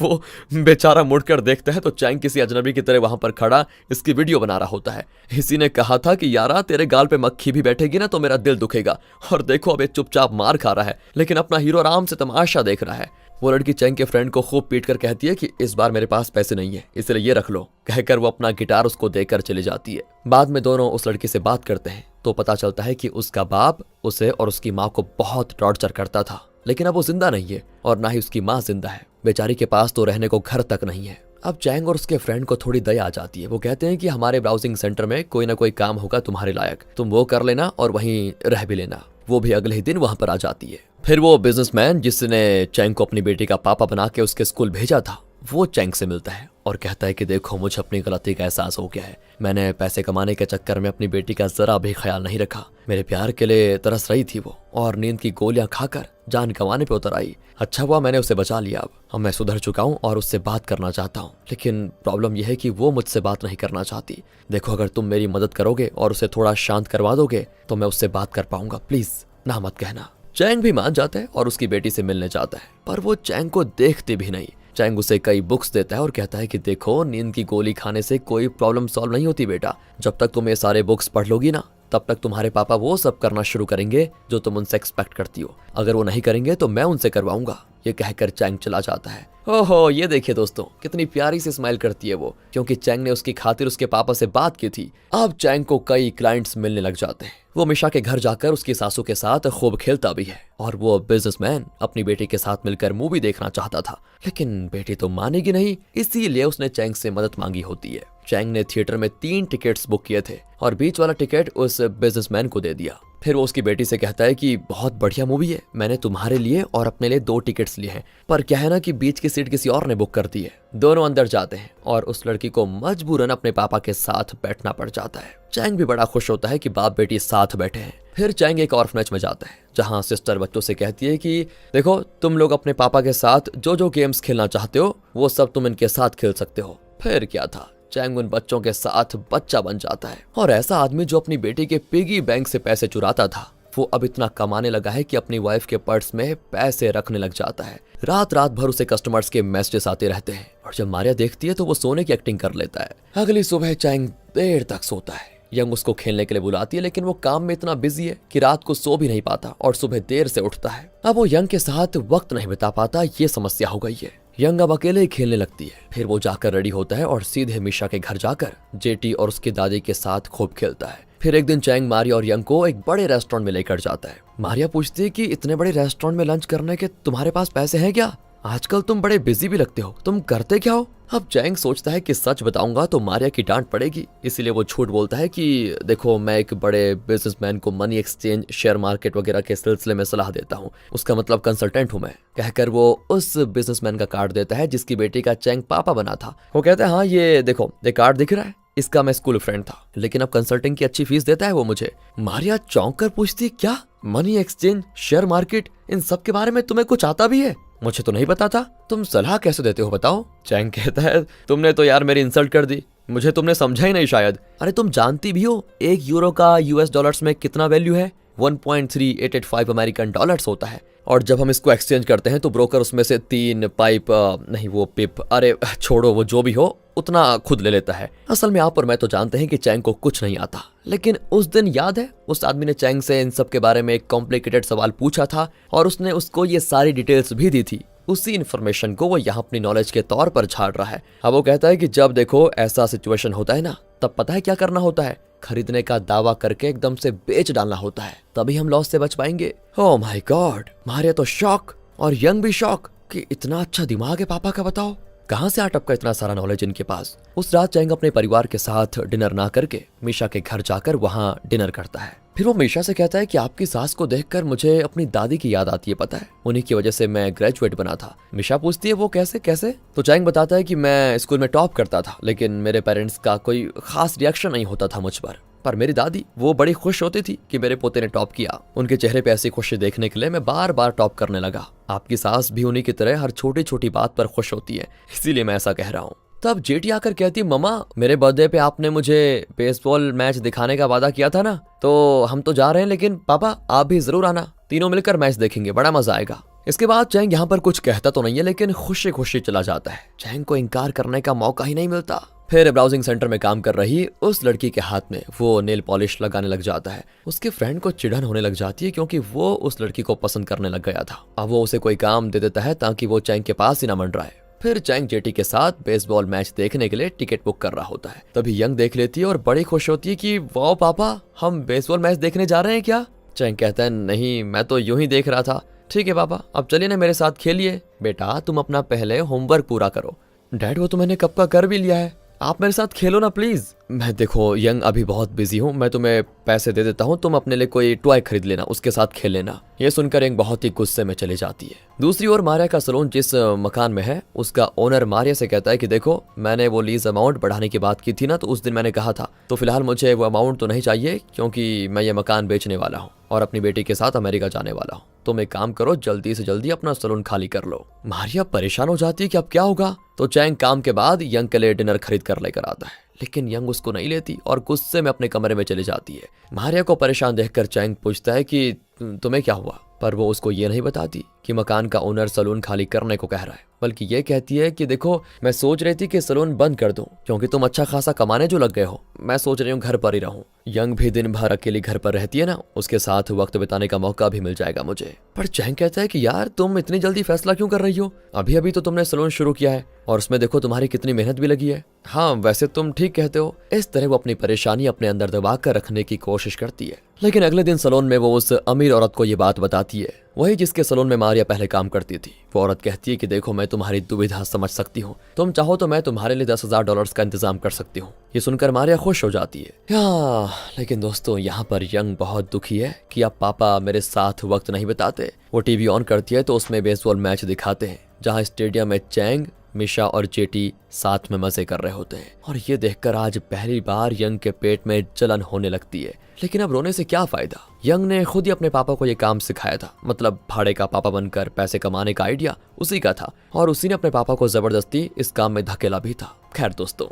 S1: वो बेचारा मुड़कर देखता है तो चैंग किसी अजनबी की तरह वहां पर खड़ा इसकी वीडियो बना रहा होता है। इसी ने कहा था कि यारा तेरे गाल पे मक्खी भी बैठेगी ना तो मेरा दिल दुखेगा, और देखो अब ये चुपचाप मार खा रहा है लेकिन अपना हीरो आराम से तमाशा देख रहा है। वो लड़की चैंग के फ्रेंड को खूब पीट कर कहती है कि इस बार मेरे पास पैसे नहीं है इसलिए ये रख लो, कहकर वो अपना गिटार उसको देकर चली जाती है। बाद में दोनों उस लड़की से बात करते हैं तो पता चलता है कि उसका बाप उसे और उसकी माँ को बहुत टॉर्चर करता था, लेकिन अब वो जिंदा नहीं है और ना ही उसकी माँ जिंदा है। बेचारी के पास तो रहने को घर तक नहीं है। अब चैंग और उसके फ्रेंड को थोड़ी दया आ जाती है। वो कहते हैं कि हमारे ब्राउजिंग सेंटर में कोई ना कोई काम होगा तुम्हारे लायक, तुम वो कर लेना और वहीं रह भी लेना। वो भी अगले ही दिन वहां पर आ जाती है। फिर वो बिजनेसमैन जिसने चैंग को अपनी बेटी का पापा बना के उसके स्कूल भेजा था वो चैंग से मिलता है और कहता है कि देखो मुझे अपनी गलती का एहसास हो गया है, मैंने पैसे कमाने के चक्कर में अपनी बेटी का जरा भी ख्याल नहीं रखा, मेरे प्यार के लिए तरस रही थी वो और नींद की गोलियां खाकर जान गंवाने पे उतर आई। अच्छा हुआ मैंने उसे बचा लिया। अब मैं सुधर चुका हूँ और उससे बात करना चाहता हूँ, लेकिन प्रॉब्लम यह है कि वो मुझसे बात नहीं करना चाहती। देखो अगर तुम मेरी मदद करोगे और उसे थोड़ा शांत करवा दोगे तो मैं उससे बात कर पाऊंगा, प्लीज ना मत कहना। चैंग भी मान जाता है और उसकी बेटी से मिलने जाता है, पर वो चैंग को देखती भी नहीं। चैंग उसे कई बुक्स देता है और कहता है कि देखो नींद की गोली खाने से कोई प्रॉब्लम सॉल्व नहीं होती बेटा, जब तक तुम ये सारे बुक्स पढ़ लोगी ना तब तक तुम्हारे पापा वो सब करना शुरू करेंगे जो तुम उनसे एक्सपेक्ट करती हो, अगर वो नहीं करेंगे तो मैं उनसे करवाऊंगा। ये कहकर चैंग चला जाता है। ओहो, ये देखिए दोस्तों, कितनी प्यारी सी स्माइल करती है वो, क्योंकि चैंग ने उसकी खातिर उसके पापा से बात की थी। अब चैंग को कई क्लाइंट्स मिलने लग जाते हैं। वो मिशा के घर जाकर उसकी सासू के साथ खूब खेलता भी है और वो बिजनेसमैन अपनी बेटी के साथ मिलकर मूवी देखना चाहता था, लेकिन बेटी तो मानेगी नहीं, इसीलिए उसने चैंग से मदद मांगी होती है। चैंग ने थिएटर में 3 टिकट्स बुक किए थे और बीच वाला टिकट उस बिजनेसमैन को दे दिया। फिर वो उसकी बेटी से कहता है कि बहुत बढ़िया मूवी है, मैंने तुम्हारे लिए और अपने लिए 2 टिकट्स लिए हैं, पर क्या है ना कि बीच की सीट किसी और ने बुक कर दी है। दोनों अंदर जाते हैं और उस लड़की को मजबूरन अपने पापा के साथ बैठना पड़ जाता है। चैंग भी बड़ा खुश होता है कि बाप बेटी साथ बैठे हैं। फिर चैंग एक ऑर्फनेज में जाता है, जहाँ सिस्टर बच्चों से कहती है कि देखो, तुम लोग अपने पापा के साथ जो जो गेम्स खेलना चाहते हो वो सब तुम इनके साथ खेल सकते हो। फिर क्या था, चैंग उन बच्चों के साथ बच्चा बन जाता है और ऐसा आदमी जो अपनी बेटी के पिगी बैंक से पैसे चुराता था, वो अब इतना कमाने लगा है कि अपनी वाइफ के पर्स में पैसे रखने लग जाता है। रात रात भर उसे कस्टमर्स के मैसेजेस आते रहते हैं और जब मारिया देखती है तो वो सोने की एक्टिंग कर लेता है। अगली सुबह चैंग देर तक सोता है। यंग उसको खेलने के लिए बुलाती है, लेकिन वो काम में इतना बिजी है कि रात को सो भी नहीं पाता और सुबह देर से उठता है। अब वो यंग के साथ वक्त नहीं बिता पाता, ये समस्या हो गई है। यंग अब अकेले ही खेलने लगती है। फिर वो जाकर रेडी होता है और सीधे मिशा के घर जाकर जेटी और उसकी दादी के साथ खूब खेलता है। फिर एक दिन चैंग मारिया और यंग को एक बड़े रेस्टोरेंट में लेकर जाता है। मारिया पूछती है कि इतने बड़े रेस्टोरेंट में लंच करने के तुम्हारे पास पैसे हैं क्या? आजकल तुम बड़े बिजी भी लगते हो, तुम करते क्या हो? अब चैंग सोचता है कि सच बताऊंगा तो मारिया की डांट पड़ेगी, इसीलिए वो झूठ बोलता है कि देखो, मैं एक बड़े बिजनेसमैन को मनी एक्सचेंज, शेयर मार्केट वगैरह के सिलसिले में सलाह देता हूँ, उसका मतलब कंसल्टेंट हूँ मैं, कहकर वो उस बिजनेसमैन का कार्ड देता है जिसकी बेटी का चैंग पापा बना था। वो कहता है, हाँ ये देखो, ये कार्ड दिख रहा है, इसका मैं स्कूल फ्रेंड था, लेकिन अब कंसल्टिंग की अच्छी फीस देता है वो मुझे। मारिया चौंक कर पूछती, क्या मनी एक्सचेंज, शेयर मार्केट, इन सब के बारे में तुम्हें कुछ आता भी है? मुझे तो नहीं पता था, तुम सलाह कैसे देते हो बताओ? चैंग कहता है, तुमने तो यार मेरी इंसल्ट कर दी, मुझे तुमने समझा ही नहीं शायद। अरे तुम जानती भी हो 1 यूरो का US डॉलर्स में कितना वैल्यू है? 1.3885 अमेरिकन डॉलर्स होता है, और जब हम इसको एक्सचेंज करते हैं तो ब्रोकर उसमें से 3 पाइप नहीं वो पिप, अरे छोड़ो, वो जो भी हो उतना खुद ले लेता है। असल में आप और मैं तो जानते हैं कि चैंग को कुछ नहीं आता, लेकिन उस दिन याद है उस आदमी ने चैंग से इन सब के बारे में एक कॉम्प्लिकेटेड सवाल पूछा था और उसने उसको ये सारी डिटेल्स भी दी थी। उसी इन्फॉर्मेशन को वो यहाँ अपनी नॉलेज के तौर पर झाड़ रहा है। अब वो कहता है कि जब देखो ऐसा सिचुएशन होता है ना, तब पता है क्या करना होता है? खरीदने का दावा करके एकदम से बेच डालना होता है, तभी हम लॉस से बच पाएंगे। ओह माय गॉड, मारिया तो शॉक और यंग भी शॉक कि इतना अच्छा दिमाग है पापा का, बताओ कहाँ से आटप का इतना सारा नॉलेज इनके पास। उस रात चैंग अपने परिवार के साथ डिनर ना करके मिशा के घर जाकर वहाँ डिनर करता है। फिर वो मिशा से कहता है कि आपकी सास को देखकर मुझे अपनी दादी की याद आती है, पता है उन्हीं की वजह से मैं ग्रेजुएट बना था। मिशा पूछती है, वो कैसे कैसे? तो चैंग बताता है कि मैं स्कूल में टॉप करता था, लेकिन मेरे पेरेंट्स का कोई खास रिएक्शन नहीं होता था मुझ पर मेरी दादी वो बड़ी खुश होती थी कि मेरे पोते ने टॉप किया। उनके चेहरे पे ऐसी खुशी देखने के लिए मैं बार बार टॉप करने लगा। आपकी सास भी उन्हीं की तरह हर छोटी छोटी बात पर खुश होती है, इसीलिए मैं ऐसा कह रहा हूँ। तब जेटी आकर कहती, मम्मा मेरे बर्थडे पे आपने मुझे बेसबॉल मैच दिखाने का वादा किया था ना, तो हम तो जा रहे हैं, लेकिन पापा आप भी जरूर आना, तीनों मिलकर मैच देखेंगे, बड़ा मजा आएगा। इसके बाद चैंग यहाँ पर कुछ कहता तो नहीं है, लेकिन खुशी खुशी चला जाता है। चैंग को इनकार करने का मौका ही नहीं मिलता। फिर ब्राउजिंग सेंटर में काम कर रही उस लड़की के हाथ में वो नेल पॉलिश लगाने लग जाता है। उसके फ्रेंड को चिढ़न होने लग जाती है क्योंकि वो उस लड़की को पसंद करने लग गया था। अब वो उसे कोई काम दे देता है ताकि वो चैंग के पास ही ना मंडराए। फिर चैंग जेटी के साथ बेसबॉल मैच देखने के लिए टिकट बुक कर रहा होता है। तभी यंग देख लेती है और बड़ी खुश होती है कि वाह पापा, हम बेसबॉल मैच देखने जा रहे हैं क्या? चैंग कहता है, नहीं मैं तो यूं ही देख रहा था। ठीक है पापा, अब चलिए ना मेरे साथ खेलिए। बेटा तुम अपना पहले होमवर्क पूरा करो। डैड वो तो मैंने कब का कर भी लिया है, आप मेरे साथ खेलो ना प्लीज। मैं देखो यंग अभी बहुत बिजी हूँ, मैं तुम्हें पैसे दे देता हूँ, तुम अपने लिए कोई टॉय खरीद लेना, उसके साथ खेल लेना। ये सुनकर यंग बहुत ही गुस्से में चली जाती है। दूसरी ओर मारिया का सलून जिस मकान में है, उसका ओनर मारिया से कहता है कि देखो मैंने वो लीज अमाउंट बढ़ाने की बात की थी ना, तो उस दिन मैंने कहा था, तो फिलहाल मुझे वो अमाउंट तो नहीं चाहिए क्योंकि मैं ये मकान बेचने वाला हूँ और अपनी बेटी के साथ अमेरिका जाने वाला हूँ। तुम एक काम करो, जल्दी से जल्दी अपना सलून खाली कर लो। मारिया परेशान हो जाती है कि अब क्या होगा। तो चैंग काम के बाद यंग के लिए डिनर खरीद कर लेकर आता है, लेकिन यंग उसको नहीं लेती और गुस्से में अपने कमरे में चली जाती है। मारिया को परेशान देखकर चैंग पूछता है कि तुम्हें क्या हुआ, पर वो उसको ये नहीं बताती कि मकान का ओनर सलून खाली करने को कह रहा है, बल्कि ये कहती है कि देखो मैं सोच रही थी कि सलून बंद कर दूं क्योंकि तुम अच्छा खासा कमाने जो लग गए हो, मैं सोच रही हूँ घर पर ही रहूं। यंग भी दिन भर अकेली घर पर रहती है ना, उसके साथ वक्त बिताने का मौका भी मिल जाएगा मुझे। पर चैंग कहता है कि यार तुम इतनी जल्दी फैसला क्यों कर रही हो, अभी अभी तो तुमने सलून शुरू किया है और उसमें देखो तुम्हारी कितनी मेहनत भी लगी है। हाँ वैसे तुम ठीक कहते हो। इस तरह वो अपनी परेशानी अपने अंदर दबा कर रखने की कोशिश करती है। लेकिन अगले दिन सलून में वो उस अमीर औरत को ये बात बताती है, वही जिसके सलून में मारिया पहले काम करती थी। वो औरत कहती है कि देखो मैं तुम्हारी दुविधा समझ सकती हूँ, तुम चाहो तो मैं तुम्हारे लिए $10,000 का इंतजाम कर सकती हूँ। ये सुनकर मारिया खुश हो जाती है। लेकिन दोस्तों यहाँ पर यंग बहुत दुखी है कि अब पापा मेरे साथ वक्त नहीं बिताते। वो टीवी ऑन करती है तो उसमें बेसबॉल मैच दिखाते हैं जहाँ स्टेडियम में चैंग, मिशा और जेटी साथ में मजे कर रहे होते हैं। और ये देखकर आज पहली बार यंग के पेट में जलन होने लगती है। लेकिन अब रोने से क्या फायदा, यंग ने खुद ही अपने पापा को ये काम सिखाया था, मतलब भाड़े का पापा बनकर पैसे कमाने का आइडिया उसी का था और उसी ने अपने पापा को जबरदस्ती इस काम में धकेला भी था। खैर दोस्तों,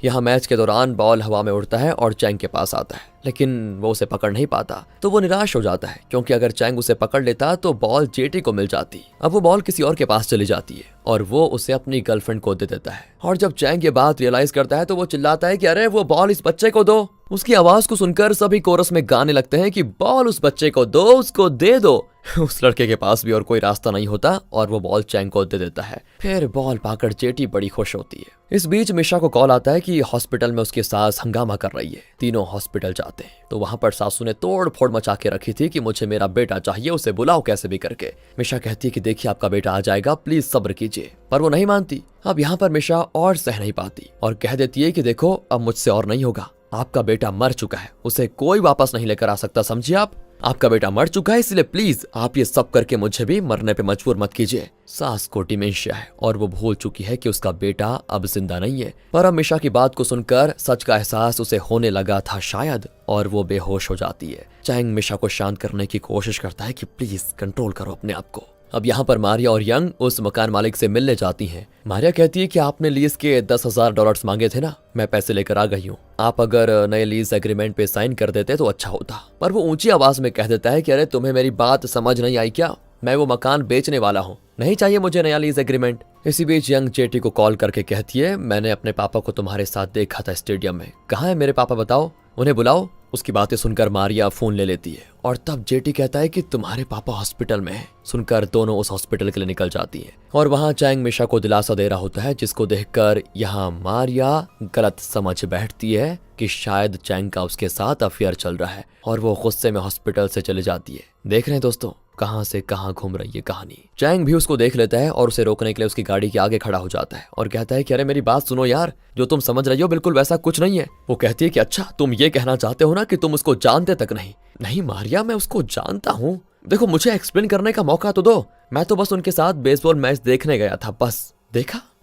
S1: यहाँ मैच के दौरान बॉल हवा में उड़ता है और चैंग के पास आता है, लेकिन वो उसे पकड़ नहीं पाता तो वो निराश हो जाता है क्योंकि अगर चैंग उसे पकड़ लेता तो बॉल जेटी को मिल जाती। अब वो बॉल किसी और के पास चली जाती है और वो उसे अपनी गर्लफ्रेंड को दे देता है। और जब चैंग ये बात रियलाइज करता है तो वो चिल्लाता है कि अरे वो बॉल इस बच्चे को दो। उसकी आवाज को सुनकर सभी कोरस में गाने लगते हैं कि बॉल उस बच्चे को दो, उसको दे दो। उस लड़के के पास भी और कोई रास्ता नहीं होता और वो बॉल चैंग को दे देता है। फिर बॉल पाकर जेटी बड़ी खुश होती है। इस बीच मिशा को कॉल आता है कि हॉस्पिटल में उसकी सास हंगामा कर रही है। तीनों हॉस्पिटल जाते हैं तो वहां पर सासू ने तोड़ फोड़ मचा के रखी थी कि मुझे मेरा बेटा चाहिए, उसे बुलाओ कैसे भी करके। मिशा कहती है कि देखिए आपका बेटा आ जाएगा, प्लीज सब्र कीजिए, पर वो नहीं मानती। अब यहाँ पर मिशा और सह नहीं पाती और कह देती है कि देखो अब मुझसे और नहीं होगा, आपका बेटा मर चुका है, उसे कोई वापस नहीं लेकर आ सकता, समझिए आप। आपका बेटा मर चुका है, इसलिए प्लीज आप ये सब करके मुझे भी मरने पे मजबूर मत कीजिए। सास को डिमेंशिया है और वो भूल चुकी है कि उसका बेटा अब जिंदा नहीं है। पर अब मिशा की बात को सुनकर सच का एहसास उसे होने लगा था शायद, और वो बेहोश हो जाती है। चैंग मिशा को शांत करने की कोशिश करता है कि प्लीज कंट्रोल करो अपने आप को। अब यहाँ पर मारिया और यंग उस मकान मालिक से मिलने जाती हैं। मारिया कहती है कि आपने लीज के $10,000 मांगे थे ना, मैं पैसे लेकर आ गई हूँ, आप अगर नए लीज एग्रीमेंट पे साइन कर देते तो अच्छा होता। पर वो ऊंची आवाज में कह देता है कि अरे तुम्हें मेरी बात समझ नहीं आई क्या, मैं वो मकान बेचने वाला हूँ, नहीं चाहिए मुझे नया लीज एग्रीमेंट। इसी बीच यंग जेटी को कॉल करके कहती है मैंने अपने पापा को तुम्हारे साथ देखा था स्टेडियम में, कहाँ है मेरे पापा, बताओ, उन्हें बुलाओ। उसकी बातें सुनकर मारिया फोन ले लेती है और तब जेटी कहता है कि तुम्हारे पापा हॉस्पिटल में हैं। सुनकर दोनों उस हॉस्पिटल के लिए निकल जाती हैं और वहां चैंग मिशा को दिलासा दे रहा होता है, जिसको देखकर यहाँ मारिया गलत समझ बैठती है कि शायद चैंग का उसके साथ अफेयर चल रहा है और वो गुस्से में हॉस्पिटल से चले जाती है। देख रहे हैं दोस्तों कहां से कहां घूम रही है कहानी। चैंग भी उसको देख लेता है और उसे रोकने के लिए उसकी गाड़ी के आगे खड़ा हो जाता है और कहता है कि अरे मेरी बात सुनो यार, जो तुम समझ रही हो बिल्कुल वैसा कुछ नहीं है। वो कहती है कि अच्छा तुम ये कहना चाहते हो ना कि तुम उसको जानते तक नहीं। नहीं मारिया, मैं उसको जानता हूँ, देखो मुझे एक्सप्लेन करने का मौका तो दो, मैं तो बस उनके साथ बेसबॉल मैच देखने गया था बस।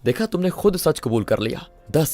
S1: देखा तुमने खुद सच कबूल कर लिया। 10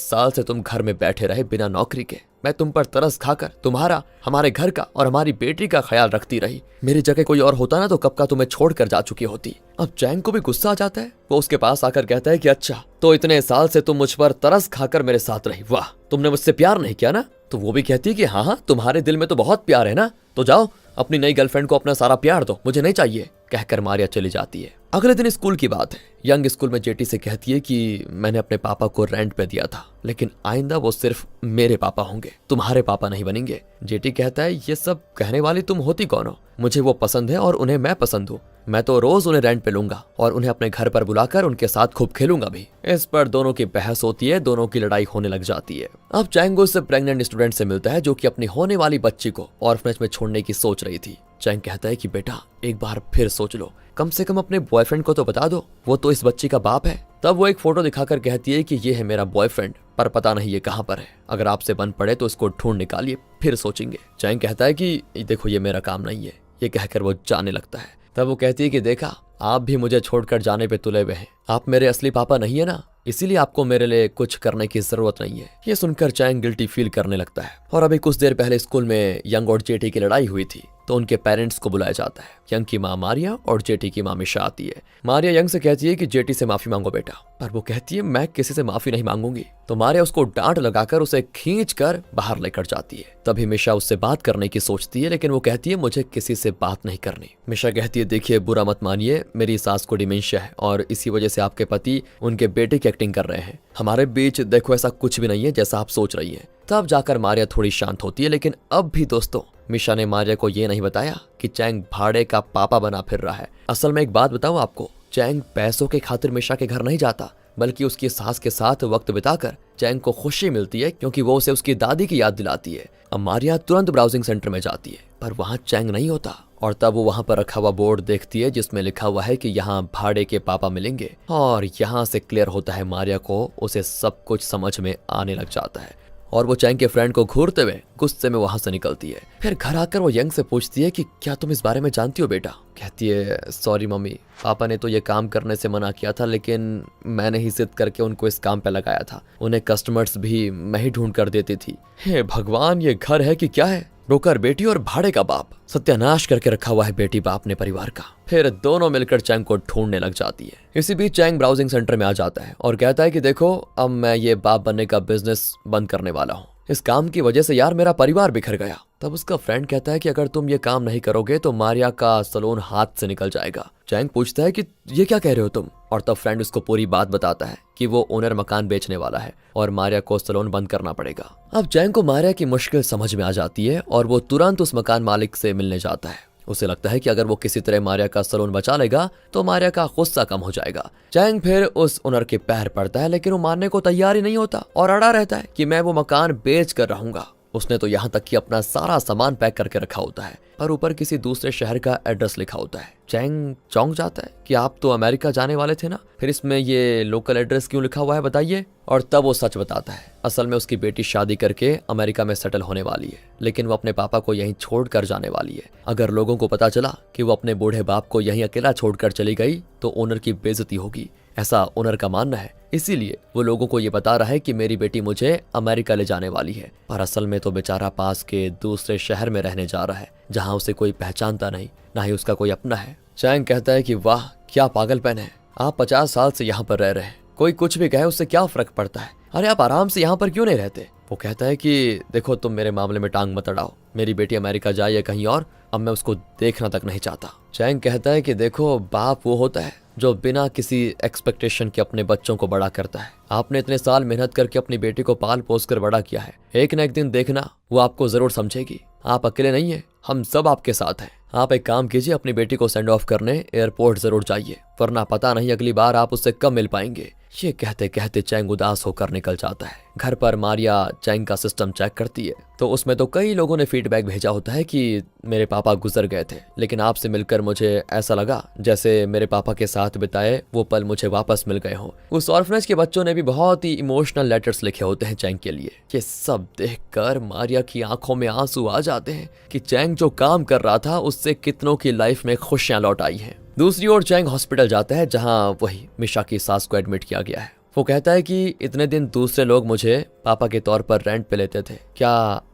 S1: साल से तुम घर में बैठे रहे बिना नौकरी के, मैं तुम पर तरस खाकर तुम्हारा, हमारे घर का और हमारी बेटी का ख्याल रखती रही। मेरी जगह कोई और होता ना तो कब का तुम्हें छोड़कर जा चुकी होती। अब चैंग को भी गुस्सा आ जाता है। वो उसके पास आकर कहता है कि अच्छा तो इतने साल से तुम मुझ पर तरस खाकर मेरे साथ रही, वाह, तुमने मुझसे प्यार नहीं किया ना। तो वो भी कहती है कि हाँ तुम्हारे दिल में तो बहुत प्यार है ना, तो जाओ अपनी नई गर्लफ्रेंड को अपना सारा प्यार दो, मुझे नहीं चाहिए, कहकर मारिया चली जाती है। अगले दिन स्कूल की बात है। यंग स्कूल में जेटी से कहती है कि मैंने अपने पापा को रेंट पे दिया था, लेकिन आइंदा वो सिर्फ मेरे पापा होंगे, तुम्हारे पापा नहीं बनेंगे। जेटी कहता है ये सब कहने वाली तुम होती कौन हो, मुझे वो पसंद है और उन्हें मैं पसंद हूँ, मैं तो रोज उन्हें रेंट पे लूंगा और उन्हें अपने घर पर बुलाकर उनके साथ खूब खेलूंगा भी। इस पर दोनों की बहस होती है, दोनों की लड़ाई होने लग जाती है। अब चैंग उस प्रेग्नेंट स्टूडेंट से मिलता है जो कि अपनी होने वाली बच्ची को ऑर्फनेज में छोड़ने की सोच रही थी। चैंग कहता है कि बेटा एक बार फिर सोच लो, कम से कम अपने बॉयफ्रेंड को तो बता दो, वो तो इस बच्ची का बाप है। तब वो एक फोटो दिखाकर कहती है कि ये है मेरा बॉयफ्रेंड, पर पता नहीं ये कहाँ पर है, अगर आपसे बन पड़े तो इसको ढूंढ निकालिए, फिर सोचेंगे। चैंग कहता है कि देखो ये मेरा काम नहीं है, ये कहकर वो जाने लगता है। तब वो कहती है कि देखा आप भी मुझे छोड़कर जाने पे तुले हुए हैं, आप मेरे असली पापा नहीं है ना, इसीलिए आपको मेरे लिए कुछ करने की जरूरत नहीं है। ये सुनकर चैंग गिल्टी फील करने लगता है। और अभी कुछ देर पहले स्कूल में यंग और जेटी की लड़ाई हुई थी, तो उनके पेरेंट्स को बुलाया जाता है। यंग की माँ मारिया और जेटी की माँ मिशा आती है। मारिया यंग से कहती है कि जेटी से माफी मांगो बेटा, पर वो कहती है मैं किसी से माफी नहीं मांगूंगी। तो मारिया उसको डांट लगाकर उसे खींच कर बाहर लेकर जाती है। तभी मिशा उससे बात करने की सोचती है, लेकिन वो कहती है मुझे किसी से बात नहीं करनी। मिशा कहती है देखिए बुरा मत मानिए, मेरी सास को डिमेंशिया है और इसी वजह से आपके पति उनके बेटे की एक्टिंग कर रहे हैं। हमारे बीच देखो ऐसा कुछ भी नहीं है जैसा आप सोच रही है। तब जाकर मारिया थोड़ी शांत होती है। लेकिन अब भी दोस्तों मिशा ने मारिया को ये नहीं बताया कि चैंग भाड़े का पापा बना फिर रहा है। असल में एक बात बताऊं आपको, चैंग पैसों के खातिर मिशा के घर नहीं जाता, बल्कि उसकी सास के साथ वक्त बिताकर चैंग को खुशी मिलती है, क्योंकि वो उसे उसकी दादी की याद दिलाती है। अब मारिया तुरंत ब्राउजिंग सेंटर में जाती है, पर वहाँ चैंग नहीं होता। और तब वो वहाँ पर रखा हुआ बोर्ड देखती है जिसमें लिखा हुआ है कि यहाँ भाड़े के पापा मिलेंगे। और यहाँ से क्लियर होता है मारिया को, उसे सब कुछ समझ में आने लग जाता है और वो चैंग के फ्रेंड को घूरते हुए गुस्से में वहां से निकलती है। फिर घर आकर वो यंग से पूछती है कि क्या तुम इस बारे में जानती हो बेटा? कहती है सॉरी मम्मी, पापा ने तो ये काम करने से मना किया था, लेकिन मैंने ही जिद करके उनको इस काम पे लगाया था। उन्हें कस्टमर्स भी मैं ही ढूंढ कर देती थी। हे भगवान, ये घर है कि क्या है? ब्रोकर बेटी और भाड़े का बाप, सत्यानाश करके रखा हुआ है बेटी बाप ने परिवार का। फिर दोनों मिलकर चैंग को ढूंढने लग जाती है। इसी बीच चैंग ब्राउजिंग सेंटर में आ जाता है और कहता है कि देखो अब मैं ये बाप बनने का बिजनेस बंद करने वाला हूँ। इस काम की वजह से यार मेरा परिवार बिखर गया। तब उसका फ्रेंड कहता है कि अगर तुम ये काम नहीं करोगे तो मारिया का सलून हाथ से निकल जाएगा। चैंग पूछता है कि ये क्या कह रहे हो तुम? और तब फ्रेंड उसको पूरी बात बताता है कि वो ओनर मकान बेचने वाला है और मारिया को सलून बंद करना पड़ेगा। अब चैंग को मारिया की मुश्किल समझ में आ जाती है और वो तुरंत उस मकान मालिक से मिलने जाता है। उसे लगता है कि अगर वो किसी तरह मारिया का सलून बचा लेगा तो मारिया का गुस्सा कम हो जाएगा। चैंग फिर उस ओनर के पैर पड़ता है, लेकिन वो मानने को तैयार ही नहीं होता और अड़ा रहता है कि मैं वो मकान बेच कर रहूंगा। उसने तो यहाँ तक कि अपना सारा सामान पैक करके रखा होता है, पर ऊपर किसी दूसरे शहर का एड्रेस लिखा होता है। चैंग चौंक जाता है कि आप तो अमेरिका जाने वाले थे ना, फिर इसमें ये लोकल एड्रेस क्यों लिखा हुआ है बताइए? और तब वो सच बताता है। असल में उसकी बेटी शादी करके अमेरिका में सेटल होने वाली है, लेकिन वो अपने पापा को यहीं छोड़ कर जाने वाली है। अगर लोगों को पता चला कि वो अपने बूढ़े बाप को यहीं अकेला छोड़कर चली गई तो ओनर की बेइज्जती होगी, ऐसा ओनर का मानना है। इसीलिए वो लोगों को ये बता रहा है कि मेरी बेटी मुझे अमेरिका ले जाने वाली है, पर असल में तो बेचारा पास के दूसरे शहर में रहने जा रहा है जहाँ उसे कोई पहचानता नहीं, ना ही उसका कोई अपना है। चैंग कहता है कि वाह क्या पागलपन है, आप 50 साल से यहाँ पर रह रहे हैं, कोई कुछ भी कहे उससे क्या फर्क पड़ता है? अरे आप आराम से यहाँ पर क्यों नहीं रहते? वो कहता है कि देखो तुम मेरे मामले में टांग मत अड़ाओ, मेरी बेटी अमेरिका जाए या कहीं और, अब मैं उसको देखना तक नहीं चाहता। चैंग कहता है कि देखो बाप वो होता है जो बिना किसी एक्सपेक्टेशन के अपने बच्चों को बड़ा करता है। आपने इतने साल मेहनत करके अपनी बेटी को पाल पोस कर बड़ा किया है, एक न एक दिन देखना वो आपको जरूर समझेगी। आप अकेले नहीं है, हम सब आपके साथ हैं। आप एक काम कीजिए, अपनी बेटी को सेंड ऑफ करने एयरपोर्ट जरूर जाइए, वरना पता नहीं अगली बार आप उससे कब मिल पाएंगे। ये कहते कहते चैंग उदास होकर निकल जाता है। घर पर मारिया चैंग का सिस्टम चेक करती है तो उसमें तो कई लोगों ने फीडबैक भेजा होता है कि मेरे पापा गुजर गए थे, लेकिन आपसे मिलकर मुझे ऐसा लगा जैसे मेरे पापा के साथ बिताए वो पल मुझे वापस मिल गए हों। उस ऑर्फनेज के बच्चों ने भी बहुत ही इमोशनल लेटर्स लिखे होते हैं चैंग के लिए। ये सब देखकर मारिया की आंखों में आंसू आ जाते हैं कि चैंग जो काम कर रहा था उससे कितनों की लाइफ में खुशियां लौट आई हैं। दूसरी ओर चैंग हॉस्पिटल जाता है जहां वही मिशा की सास को एडमिट किया गया है। वो कहता है कि इतने दिन दूसरे लोग मुझे पापा के तौर पर रेंट पे लेते थे, क्या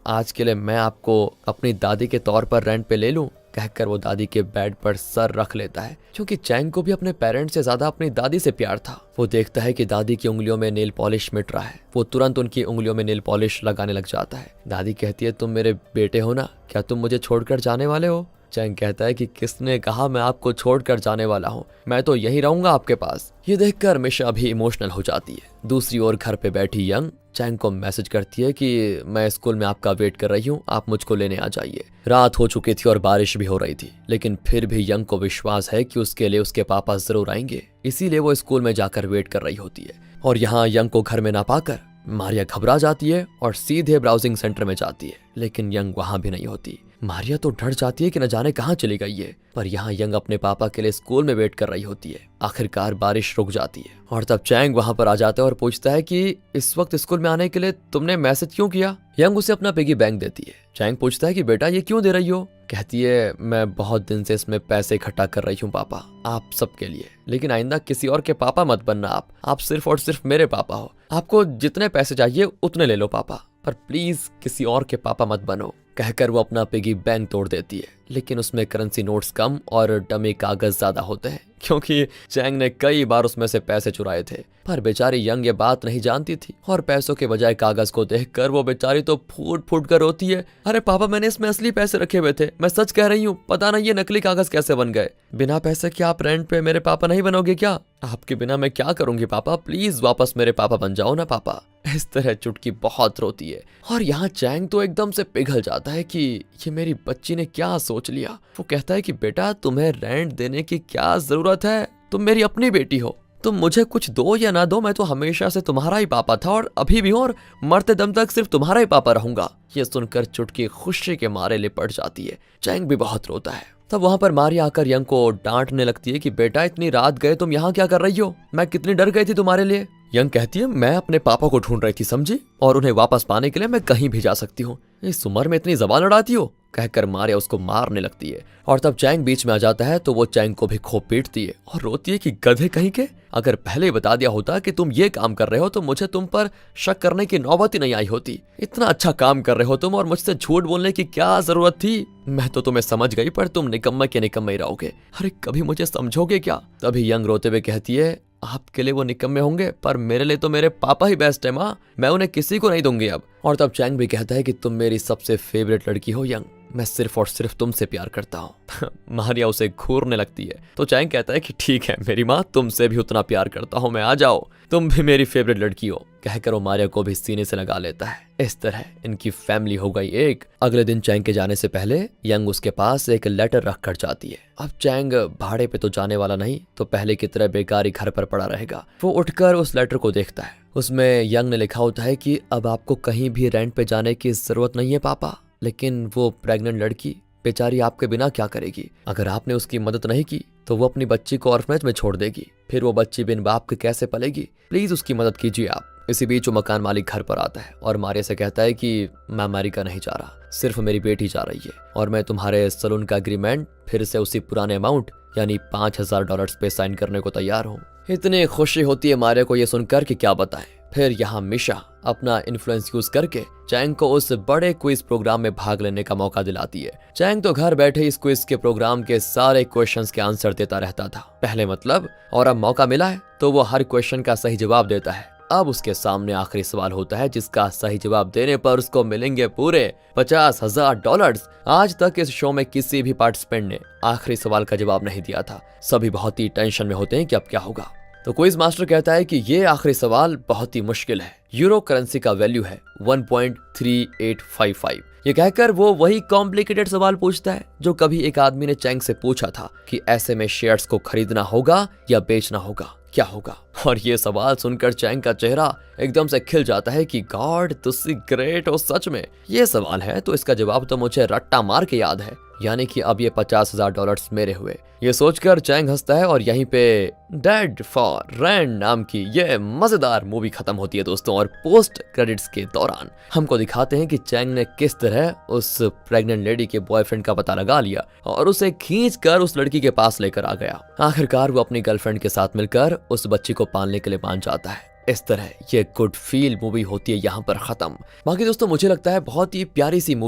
S1: आज के लिए मैं आपको अपनी दादी के तौर पर रेंट पे ले लूं? कहकर वो दादी के बेड पर सर रख लेता है, क्योंकि चैंग को भी अपने पेरेंट्स से ज्यादा अपनी दादी से प्यार था। वो देखता है कि दादी की उंगलियों में नेल पॉलिश मिट रहा है, वो तुरंत उनकी उंगलियों में नेल पॉलिश लगाने लग जाता है। दादी कहती है तुम मेरे बेटे हो ना, क्या तुम मुझे छोड़कर जाने वाले हो? चैंग कहता है कि किसने कहा मैं आपको छोड़कर जाने वाला हूँ, मैं तो यहीं रहूंगा आपके पास। ये देखकर मिशा भी इमोशनल हो जाती है। दूसरी ओर घर पे बैठी यंग चैंग को मैसेज करती है कि मैं स्कूल में आपका वेट कर रही हूँ, आप मुझको लेने आ जाइए। रात हो चुकी थी और बारिश भी हो रही थी, लेकिन फिर भी यंग को विश्वास है कि उसके लिए उसके पापा जरूर आएंगे, इसीलिए वो स्कूल में जाकर वेट कर रही होती है। और यहाँ यंग को घर में ना पाकर मारिया घबरा जाती है और सीधे ब्राउजिंग सेंटर में जाती है, लेकिन यंग वहां भी नहीं होती। मारिया तो डर जाती है कि न जाने कहाँ चली गई है, पर यहाँ यंग अपने पापा के लिए स्कूल में वेट कर रही होती है। आखिरकार बारिश रुक जाती है और तब चैंग वहां पर आ जाता है और पूछता है कि इस वक्त स्कूल में आने के लिए तुमने मैसेज क्यों किया? यंग उसे अपना पिगी बैंक देती है। चैंग पूछता है कि बेटा ये क्यों दे रही हो? कहती है मैं बहुत दिन से इसमें पैसे इकट्ठा कर रही हूँ पापा, आप सबके लिए, लेकिन आइंदा किसी और के पापा मत बनना। आप सिर्फ और सिर्फ मेरे पापा हो। आपको जितने पैसे चाहिए उतने ले लो पापा, पर प्लीज किसी और के पापा मत बनो। कहकर वो अपना पिगी बैंक तोड़ देती है, लेकिन उसमें करेंसी नोट्स कम और डमी कागज ज्यादा होते हैं, क्योंकि चैंग ने कई बार उसमें से पैसे चुराए थे। पर बेचारी यंग ये बात नहीं जानती थी और पैसों के बजाय कागज को देखकर वो बेचारी तो फूट फूट कर रोती है। अरे पापा, मैंने इसमें असली पैसे रखे हुए थे, मैं सच कह रही हूँ, पता नहीं ये नकली कागज कैसे बन गए। बिना पैसे के आप रेंट पे मेरे पापा नहीं बनोगे क्या? आपके बिना मैं क्या करूंगी पापा, प्लीज वापस मेरे पापा बन जाओ ना पापा। इस तरह चुटकी बहुत रोती है और यहाँ चैंग तो एकदम से पिघल जाता है कि ये मेरी बच्ची ने क्या सोच लिया। वो कहता है कि बेटा, तुम्हें रेंट देने की क्या जरूरत है, तुम मेरी अपनी बेटी हो, तुम मुझे कुछ दो या ना दो, मैं तो हमेशा से तुम्हारा ही पापा था और अभी भी हूं और मरते दम तक सिर्फ तुम्हारा ही पापा रहूंगा। ये सुनकर चुटकी खुशी के मारे लिपट जाती है। चैंग भी बहुत रोता है। तब वहां पर मारिया आकर यंग को डांटने लगती है कि बेटा, इतनी रात गए तुम यहाँ क्या कर रही हो, मैं कितनी डर गई थी तुम्हारे लिए। यंग कहती है, मैं अपने पापा को ढूंढ रही थी समझी, और उन्हें वापस पाने के लिए मैं कहीं भी जा सकती हूँ, इस उम्र में इतनी जबान लड़ाती हो, कहकर मारिया उसको मारने लगती है। और तब चैंग बीच में आ जाता है तो वो चैंग को भी खूब पीटती है और रोती है कि गधे कहीं के, अगर पहले बता दिया होता कि तुम ये काम कर रहे हो तो मुझे तुम पर शक करने की नौबत ही नहीं आई होती। इतना अच्छा काम कर रहे हो तुम और मुझसे झूठ बोलने की क्या जरूरत थी। मैं तो तुम्हें समझ गई, पर तुम निकम्मे के निकम्मे ही रहोगे। अरे कभी मुझे समझोगे क्या? तभी यंग रोते हुए कहती है, आपके लिए वो निकम्मे होंगे, पर मेरे लिए तो मेरे पापा ही बेस्ट है माँ, मैं उन्हें किसी को नहीं दूंगी अब। और तब चैंग भी कहता है कि तुम मेरी सबसे फेवरेट लड़की हो यंग, मैं सिर्फ और सिर्फ तुमसे प्यार करता हूँ। मारिया उसे घूरने लगती है तो चैंग कहता है कि ठीक है मेरी माँ, तुमसे भी उतना प्यार करता हूँ मैं, आ जाओ, तुम भी मेरी फेवरेट लड़की हो, कहकर वो मारिया को भी सीने से लगा लेता है। इस तरह इनकी फैमिली हो गई एक। अगले दिन चैंग के जाने से पहले यंग उसके पास एक लेटर रख कर जाती है। अब चैंग भाड़े पे तो जाने वाला नहीं, तो पहले की तरह बेकारी घर पर पड़ा रहेगा। वो उठकर उस लेटर को देखता है। उसमें यंग ने लिखा होता है कि अब आपको कहीं भी रेंट पे जाने की जरूरत नहीं है पापा, लेकिन वो प्रेग्नेंट लड़की बेचारी आपके बिना क्या करेगी? अगर आपने उसकी मदद नहीं की तो वो अपनी बच्ची को ऑर्फनेज में छोड़ देगी, फिर वो बच्ची बिन बाप के कैसे पलेगी? प्लीज उसकी मदद कीजिए आप। इसी बीच वो मकान मालिक घर पर आता है और मारिया से कहता है कि मैं अमेरिका नहीं जा रहा, सिर्फ मेरी बेटी जा रही है और मैं तुम्हारे सलून का एग्रीमेंट फिर से उसी पुराने अमाउंट यानी $5000 पे साइन करने को तैयार हूँ। इतनी खुशी होती है मारिया को ये सुनकर कि क्या बताएं। फिर यहाँ मिशा अपना इन्फ्लुएंस यूज करके चैंग को उस बड़े क्विज प्रोग्राम में भाग लेने का मौका दिलाती है। चैंग तो घर बैठे इस क्विज के प्रोग्राम के सारे क्वेश्चंस के आंसर देता रहता था पहले मतलब, और अब मौका मिला है तो वो हर क्वेश्चन का सही जवाब देता है। अब उसके सामने आखिरी सवाल होता है जिसका सही जवाब देने पर उसको मिलेंगे पूरे $50,000। आज तक इस शो में किसी भी पार्टिसिपेंट ने आखिरी सवाल का जवाब नहीं दिया था। सभी बहुत ही टेंशन में होते हैं कि अब क्या होगा। तो क्विज मास्टर कहता है कि ये आखिरी सवाल बहुत ही मुश्किल है। यूरो करेंसी का वैल्यू है 1.3855। ये कहकर वो वही कॉम्प्लिकेटेड सवाल पूछता है जो कभी एक आदमी ने चैंग से पूछा था कि ऐसे में शेयर्स को खरीदना होगा या बेचना होगा, क्या होगा? और ये सवाल सुनकर चैंग का चेहरा एकदम से खिल जाता है कि गॉड तुसी ग्रेट हो सच में। ये सवाल है तो इसका जवाब तो मुझे रट्टा मार के याद है, यानी कि अब ये $50,000 मेरे हुए। ये सोचकर चैंग हंसता है और यहीं पे डेड फॉर रेंट नाम की ये मजेदार मूवी खत्म होती है दोस्तों। और पोस्ट क्रेडिट्स के दौरान हमको दिखाते हैं कि चैंग ने किस तरह उस प्रेग्नेंट लेडी के बॉयफ्रेंड का पता लगा लिया और उसे खींच कर उस लड़की के पास लेकर आ गया। आखिरकार वो अपनी गर्लफ्रेंड के साथ मिलकर उस बच्ची को पालने के लिए मान जाता है। इस तरह ये गुड फील मूवी होती है यहाँ पर खत्म। बाकी दोस्तों मुझे लगता है बहुत ही प्यारी सी मूवी